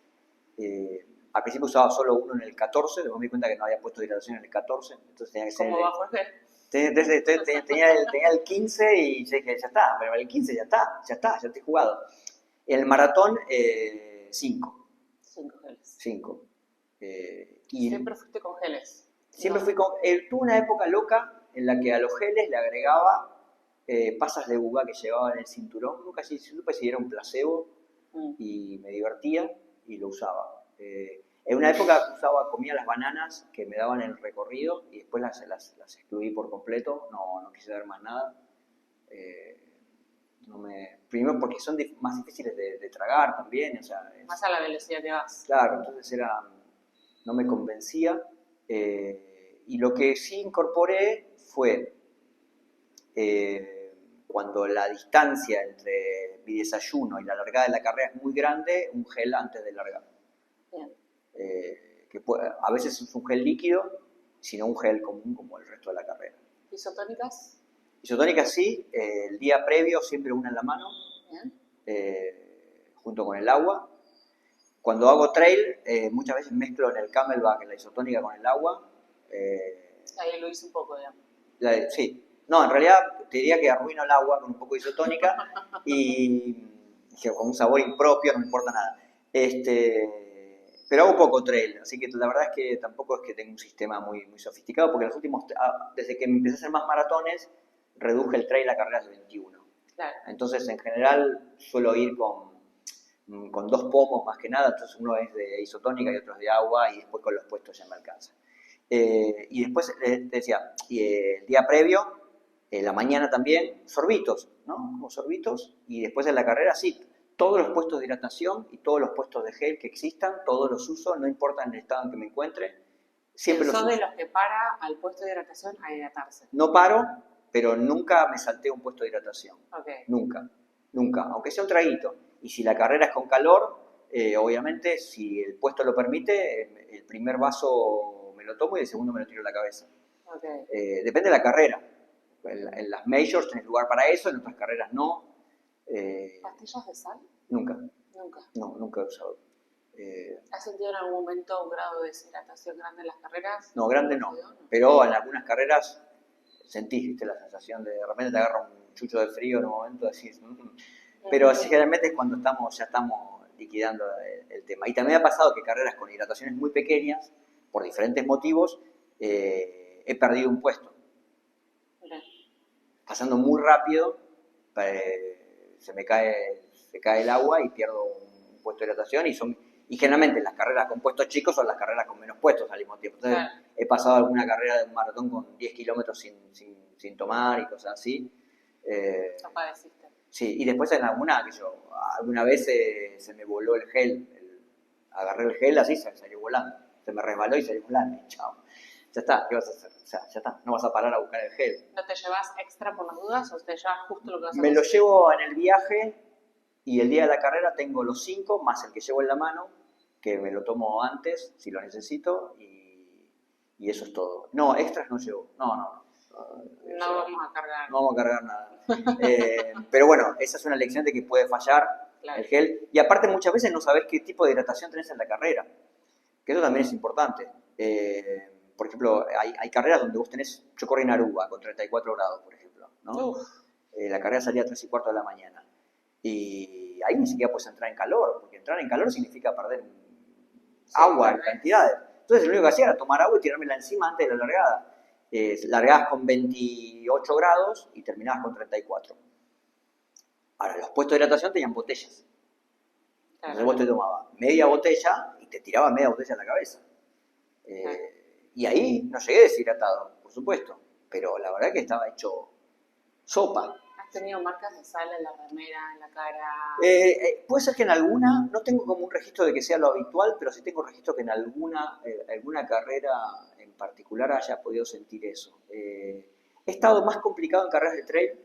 Al principio usaba solo uno en el 14, después me di cuenta que no había puesto hidratación en el 14, entonces tenía que ser... ¿Cómo bajo el gel? Tenía el 15 y yo dije, ya está, pero el 15 ya estoy jugado. El maratón, 5. 5 geles. 5. Siempre fuiste con geles. Siempre fui con... tuve una época loca en la que a los geles le agregaba pasas de uva que llevaba en el cinturón. Nunca supe si era un placebo y me divertía y lo usaba. En una época comía las bananas que me daban el recorrido y después las excluí por completo, no quise ver más nada. Primero porque son más difíciles de tragar también. O sea, más a la velocidad que vas. Claro, entonces no me convencía. Y lo que sí incorporé fue cuando la distancia entre mi desayuno y la largada de la carrera es muy grande, un gel antes de largar. Bien. A veces es un gel líquido, sino un gel común como el resto de la carrera. ¿Isotónicas? Isotónicas sí, el día previo siempre una en la mano, junto con el agua. Cuando hago trail, muchas veces mezclo en el Camelback la isotónica con el agua. Ahí lo hice un poco, digamos. Sí. No, en realidad te diría que arruino el agua con un poco de isotónica y con un sabor impropio, no me importa nada. Pero hago poco trail, así que la verdad es que tampoco es que tenga un sistema muy, muy sofisticado, porque desde que empecé a hacer más maratones, reduje el trail a carreras de 21. Claro. Entonces, en general, suelo ir con 2 pomos más que nada, entonces uno es de isotónica y otro es de agua, y después con los puestos ya me alcanza. Y después te decía, el día previo, la mañana también, sorbitos, ¿no? Como sorbitos, y después en la carrera sí, todos los puestos de hidratación y todos los puestos de gel que existan, todos los uso, no importa en el estado en que me encuentre, siempre los uso. ¿Sos de los que para al puesto de hidratación a hidratarse? No paro, pero nunca me salté un puesto de hidratación. Okay. Nunca, aunque sea un traguito. Y si la carrera es con calor, obviamente, si el puesto lo permite, el primer vaso me lo tomo y el segundo me lo tiro a la cabeza. Okay. Depende de la carrera. En las majors tenés lugar para eso, en otras carreras no. ¿Pastillas de sal? Nunca. Nunca. No, nunca he usado. ¿Has sentido en algún momento un grado de deshidratación grande en las carreras? No, grande no. Pero en algunas carreras sentís la sensación de repente te agarra un chucho de frío en un momento, decís... Pero generalmente es cuando ya estamos liquidando el tema. Y también ha pasado que carreras con hidrataciones muy pequeñas, por diferentes motivos, he perdido un puesto. Pasando muy rápido, se cae el agua y pierdo un puesto de hidratación. Y generalmente las carreras con puestos chicos son las carreras con menos puestos al mismo tiempo. Entonces he pasado alguna carrera de un maratón con 10 kilómetros sin tomar y cosas así. No padeciste. Sí, y después en alguna vez se me voló el gel, agarré el gel así, se salió volando, se me resbaló y salió volando, y chao. Ya está, ¿qué vas a hacer? O sea, ya está, no vas a parar a buscar el gel. ¿No te llevas extra por las dudas o te llevas justo lo que vas a Me lo llevo en el viaje y el día de la carrera tengo los 5 más el que llevo en la mano, que me lo tomo antes si lo necesito y eso es todo. No, extras no llevo, no. No vamos a cargar. No vamos a cargar nada. Pero bueno, esa es una lección de que puede fallar el gel. Y aparte muchas veces no sabes qué tipo de hidratación tenés en la carrera. Que eso también es importante. Por ejemplo, hay carreras donde vos tenés... Yo corrí en Aruba con 34 grados, por ejemplo. ¿No? La carrera salía a 3:15 de la mañana. Y ahí ni siquiera puedes entrar en calor. Porque entrar en calor significa perder agua en cantidades. Entonces lo único que hacía era tomar agua y tirármela encima antes de la largada. Largabas con 28 grados y terminabas con 34. Ahora, los puestos de hidratación tenían botellas. Entonces vos te tomabas media botella y te tirabas media botella en la cabeza. Y ahí no llegué deshidratado, por supuesto. pero la verdad que estaba hecho sopa. ¿Has tenido marcas de sal en la remera, en la cara? Puede ser que en alguna, no tengo como un registro de que sea lo habitual, pero sí tengo registro que en alguna carrera en particular haya podido sentir eso. He estado más complicado en carreras de trail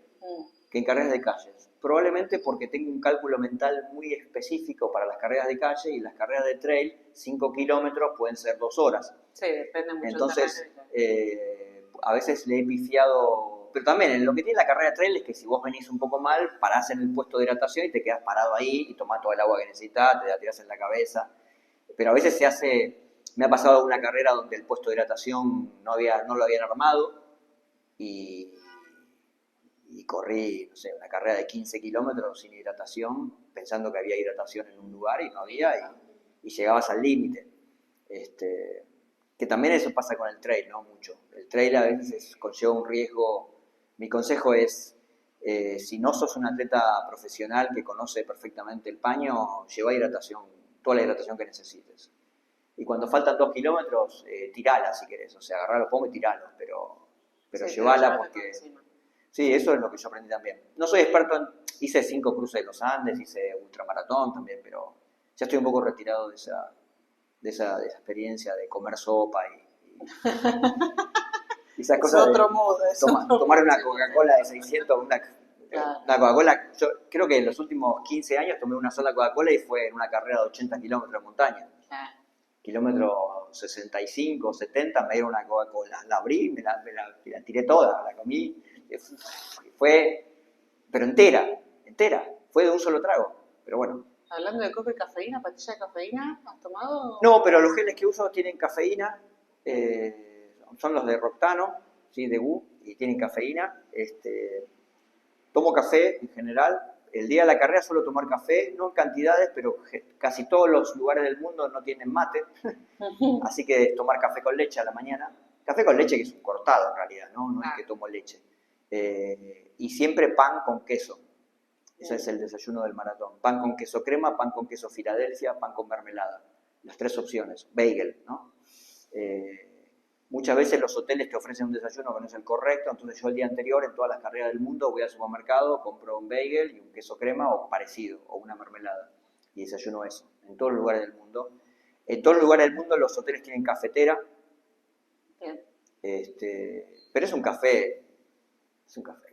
que en carreras de calles. Probablemente porque tengo un cálculo mental muy específico para las carreras de calle y las carreras de trail, 5 kilómetros pueden ser 2 horas. Sí, depende mucho Entonces, del terreno. a veces le he pifiado, pero también en lo que tiene la carrera de trail es que si vos venís un poco mal, parás en el puesto de hidratación y te quedás parado ahí y tomás todo el agua que necesitas, te la tirás en la cabeza. Pero a veces se hace, me ha pasado una carrera donde el puesto de hidratación no lo habían armado y corrí, no sé, una carrera de 15 kilómetros sin hidratación, pensando que había hidratación en un lugar y no había, y llegabas al límite. Que también eso pasa con el trail, ¿no? Mucho. El trail a veces conlleva un riesgo. Mi consejo es, si no sos un atleta profesional que conoce perfectamente el paño, lleva hidratación, toda la hidratación que necesites. Y cuando faltan 2 kilómetros, tirala si querés, o sea, agarrá los pomos y tiralos, pero sí, llévala porque... Sí, eso es lo que yo aprendí también. No soy experto hice 5 cruces de los Andes, hice ultramaratón también, pero ya estoy un poco retirado de esa experiencia de comer sopa y esas cosas. Es otro modo. Tomar una Coca-Cola de 600, una Coca-Cola. Yo creo que en los últimos 15 años tomé una sola Coca-Cola y fue en una carrera de 80 kilómetros de montaña. Kilómetro 65, 70, me dieron una Coca-Cola. La abrí, me la tiré toda, la comí. Fue, pero entera, fue de un solo trago, pero bueno. Hablando de coca y cafeína, ¿pastilla de cafeína has tomado? No, pero los geles que uso tienen cafeína, son los de Roctano, ¿sí? De GU, y tienen cafeína. Tomo café en general, el día de la carrera suelo tomar café, no en cantidades, pero casi todos los lugares del mundo no tienen mate, así que tomar café con leche a la mañana. Café con leche que es un cortado en realidad, no es que tomo leche. Y siempre pan con queso. Ese es el desayuno del maratón. Pan con queso crema, pan con queso Filadelfia, pan con mermelada. Las 3 opciones. Bagel, ¿no? Muchas veces los hoteles te ofrecen un desayuno que no es el correcto, entonces yo el día anterior en todas las carreras del mundo voy al supermercado, compro un bagel y un queso crema o parecido, o una mermelada. Y desayuno eso, en todos los lugares del mundo. En todos los lugares del mundo los hoteles tienen cafetera. Bien. Pero es un café. Es un cafecito.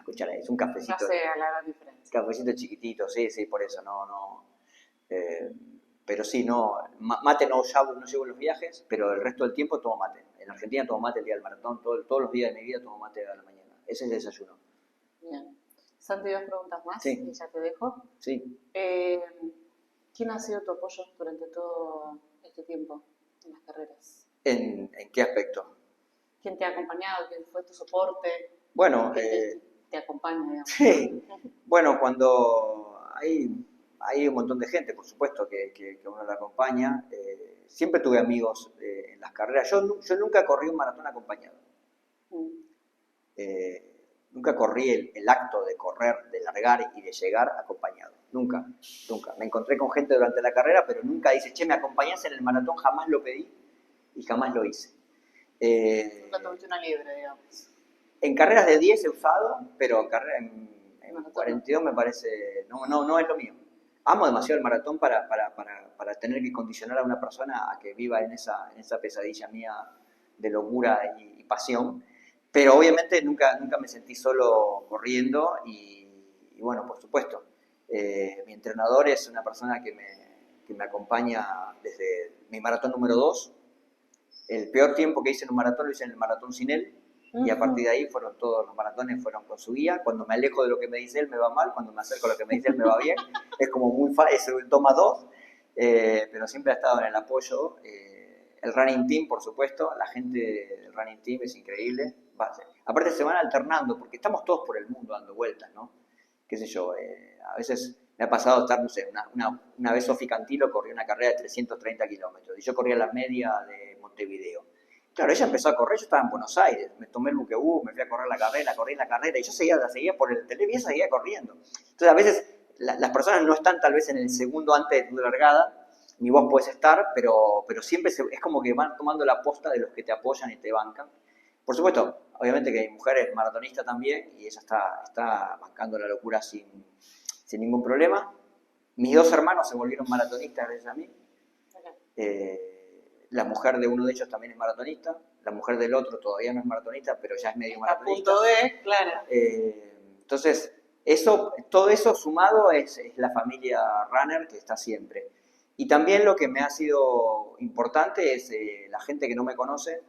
No sé, a la gran diferencia. Cafecito chiquitito, sí, por eso, pero sí, mate no llevo en los viajes, pero el resto del tiempo tomo mate. En Argentina tomo mate el día del maratón, todos los días de mi vida tomo mate a la mañana. Ese es el desayuno. Bien. Santi, 2 preguntas más Sí. y ya te dejo. Sí. ¿Quién ha sido tu apoyo durante todo este tiempo en las carreras? ¿En qué aspecto? ¿Quién te ha acompañado? ¿Quién fue tu soporte? Bueno, te acompaña, digamos. Sí. Bueno, cuando hay un montón de gente, por supuesto, que uno lo acompaña. Siempre tuve amigos en las carreras. Yo nunca corrí un maratón acompañado. Nunca corrí el acto de correr, de largar y de llegar acompañado. Nunca. Me encontré con gente durante la carrera, pero nunca dice, che, ¿me acompañás en el maratón? Jamás lo pedí y jamás lo hice. Nunca tuviste una libre, digamos. En carreras de 10 he usado, pero en 42 me parece, no es lo mío. Amo demasiado el maratón para tener que condicionar a una persona a que viva en esa pesadilla mía de locura y pasión. Pero obviamente nunca me sentí solo corriendo y bueno, por supuesto, mi entrenador es una persona que me acompaña desde mi maratón número 2. El peor tiempo que hice en un maratón lo hice en el maratón sin él. Y a partir de ahí todos los maratones fueron con su guía. Cuando me alejo de lo que me dice él me va mal, cuando me acerco a lo que me dice él me va bien. Es como muy fácil, es el toma 2, pero siempre ha estado en el apoyo. El running team, por supuesto, la gente del running team es increíble. Aparte se van alternando, porque estamos todos por el mundo dando vueltas, ¿no? Qué sé yo, a veces me ha pasado estar, no sé, una vez Sofi Cantilo corrió una carrera de 330 kilómetros y yo corría la media de Montevideo. Claro, ella empezó a correr, yo estaba en Buenos Aires, me tomé el buquebús, me fui a correr la carrera, corrí la carrera y yo la seguía por el teléfono y ella seguía corriendo. Entonces a veces las personas no están tal vez en el segundo antes de tu largada, ni vos podés estar, pero siempre es como que van tomando la posta de los que te apoyan y te bancan. Por supuesto, obviamente que mi mujer es maratonista también y ella está bancando la locura sin ningún problema. Mis 2 hermanos se volvieron maratonistas gracias a mí. La mujer de uno de ellos también es maratonista. La mujer del otro todavía no es maratonista, pero ya es medio maratonista. A punto de, claro. Entonces, todo eso sumado es la familia runner que está siempre. Y también lo que me ha sido importante es la gente que no me conoce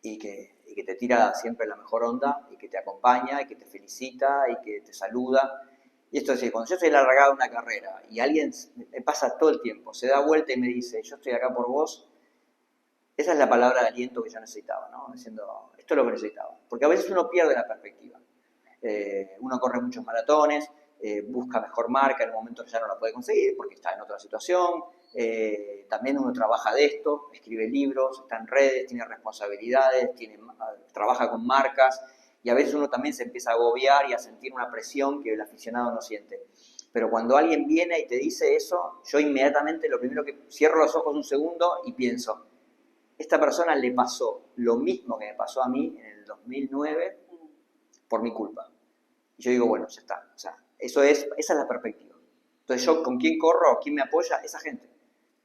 y que te tira siempre la mejor onda y que te acompaña y que te felicita y que te saluda. Y esto es decir, cuando yo estoy largado en una carrera y alguien me pasa todo el tiempo, se da vuelta y me dice, yo estoy acá por vos, esa es la palabra de aliento que yo necesitaba, ¿no? Diciendo, esto es lo que necesitaba. Porque a veces uno pierde la perspectiva. Uno corre muchos maratones, busca mejor marca, en un momento ya no la puede conseguir porque está en otra situación. También uno trabaja de esto, escribe libros, está en redes, tiene responsabilidades, trabaja con marcas y a veces uno también se empieza a agobiar y a sentir una presión que el aficionado no siente. Pero cuando alguien viene y te dice eso, yo inmediatamente lo primero que cierro los ojos un segundo y pienso, esta persona le pasó lo mismo que me pasó a mí en el 2009 por mi culpa. Y yo digo, bueno, ya está. O sea, esa es la perspectiva. Entonces yo, ¿con quién corro? ¿Quién me apoya? Esa gente.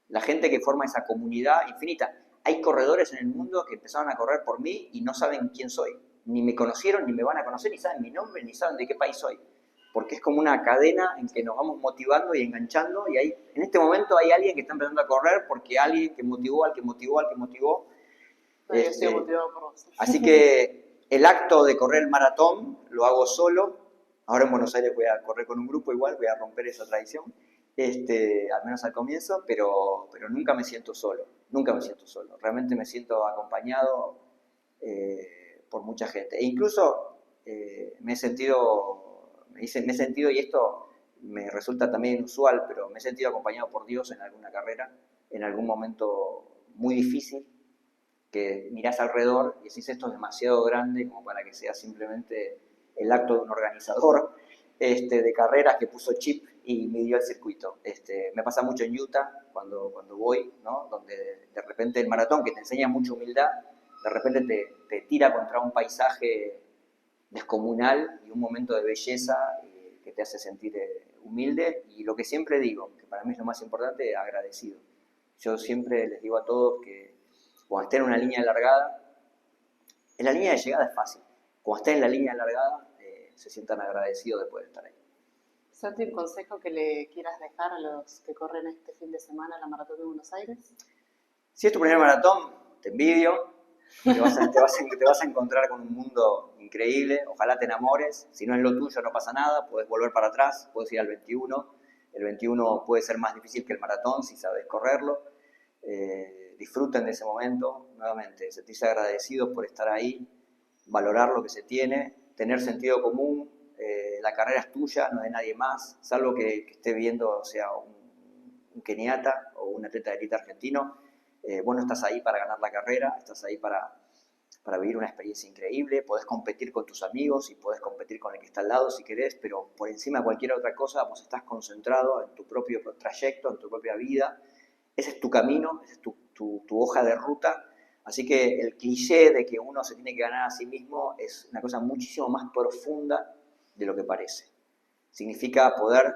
La gente que forma esa comunidad infinita. Hay corredores en el mundo que empezaron a correr por mí y no saben quién soy. Ni me conocieron, ni me van a conocer, ni saben mi nombre, ni saben de qué país soy. Porque es como una cadena en que nos vamos motivando y enganchando y en este momento hay alguien que está empezando a correr porque alguien que motivó al que motivó al que motivó. Yo estoy motivado por vos. Así que el acto de correr el maratón lo hago solo. Ahora en Buenos Aires voy a correr con un grupo igual, voy a romper esa tradición, al menos al comienzo, pero nunca me siento solo, nunca me siento solo. Realmente me siento acompañado por mucha gente. E incluso me he sentido, y esto me resulta también inusual, pero me he sentido acompañado por Dios en alguna carrera, en algún momento muy difícil, que mirás alrededor y decís esto es demasiado grande como para que sea simplemente el acto de un organizador de carreras que puso chip y midió el circuito. Me pasa mucho en Utah cuando voy, ¿no? Donde de repente el maratón, que te enseña mucha humildad, de repente te tira contra un paisaje descomunal y un momento de belleza que te hace sentir humilde. Y lo que siempre digo, que para mí es lo más importante, agradecido. Yo siempre les digo a todos que cuando estén en una línea largada, en la línea de llegada es fácil. Cuando estén en la línea largada, se sientan agradecidos de poder estar ahí. Santi, ¿un consejo que le quieras dejar a los que corren este fin de semana la Maratón de Buenos Aires? Si es tu primer maratón, te envidio. Te vas a encontrar con un mundo increíble. Ojalá te enamores. Si no es lo tuyo, no pasa nada. Puedes volver para atrás, puedes ir al 21. El 21 puede ser más difícil que el maratón si sabes correrlo. Disfruten de ese momento, nuevamente, sentirse agradecidos por estar ahí, valorar lo que se tiene, tener sentido común, la carrera es tuya, no es de nadie más, salvo que esté viendo, o sea, un keniata o un atleta de élite argentino, vos no estás ahí para ganar la carrera, estás ahí para vivir una experiencia increíble, podés competir con tus amigos y podés competir con el que está al lado si querés, pero por encima de cualquier otra cosa vos estás concentrado en tu propio trayecto, en tu propia vida. Ese es tu camino, esa es tu hoja de ruta. Así que el cliché de que uno se tiene que ganar a sí mismo es una cosa muchísimo más profunda de lo que parece. Significa poder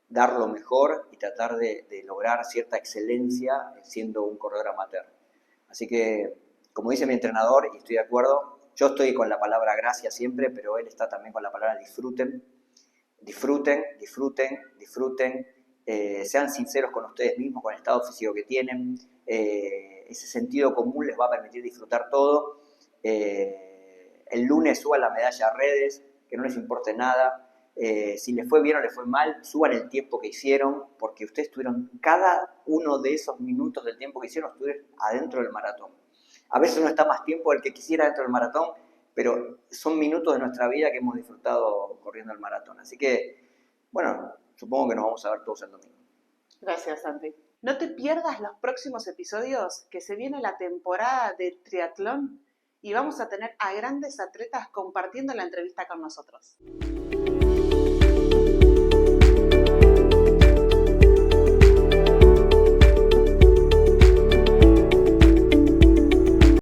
dar lo mejor y tratar de lograr cierta excelencia siendo un corredor amateur. Así que, como dice mi entrenador, y estoy de acuerdo, yo estoy con la palabra gracias siempre, pero él está también con la palabra disfruten. Disfruten, disfruten, disfruten. Sean sinceros con ustedes mismos, con el estado físico que tienen. Ese sentido común les va a permitir disfrutar todo. El lunes suban la medalla a redes, que no les importe nada. Si les fue bien o les fue mal, suban el tiempo que hicieron, porque ustedes tuvieron cada uno de esos minutos del tiempo que hicieron, estuvieron adentro del maratón. A veces uno está más tiempo del que quisiera dentro del maratón, pero son minutos de nuestra vida que hemos disfrutado corriendo el maratón. Así que, bueno, supongo que nos vamos a ver todos el domingo. Gracias, Santi. No te pierdas los próximos episodios, que se viene la temporada de triatlón y vamos a tener a grandes atletas compartiendo la entrevista con nosotros.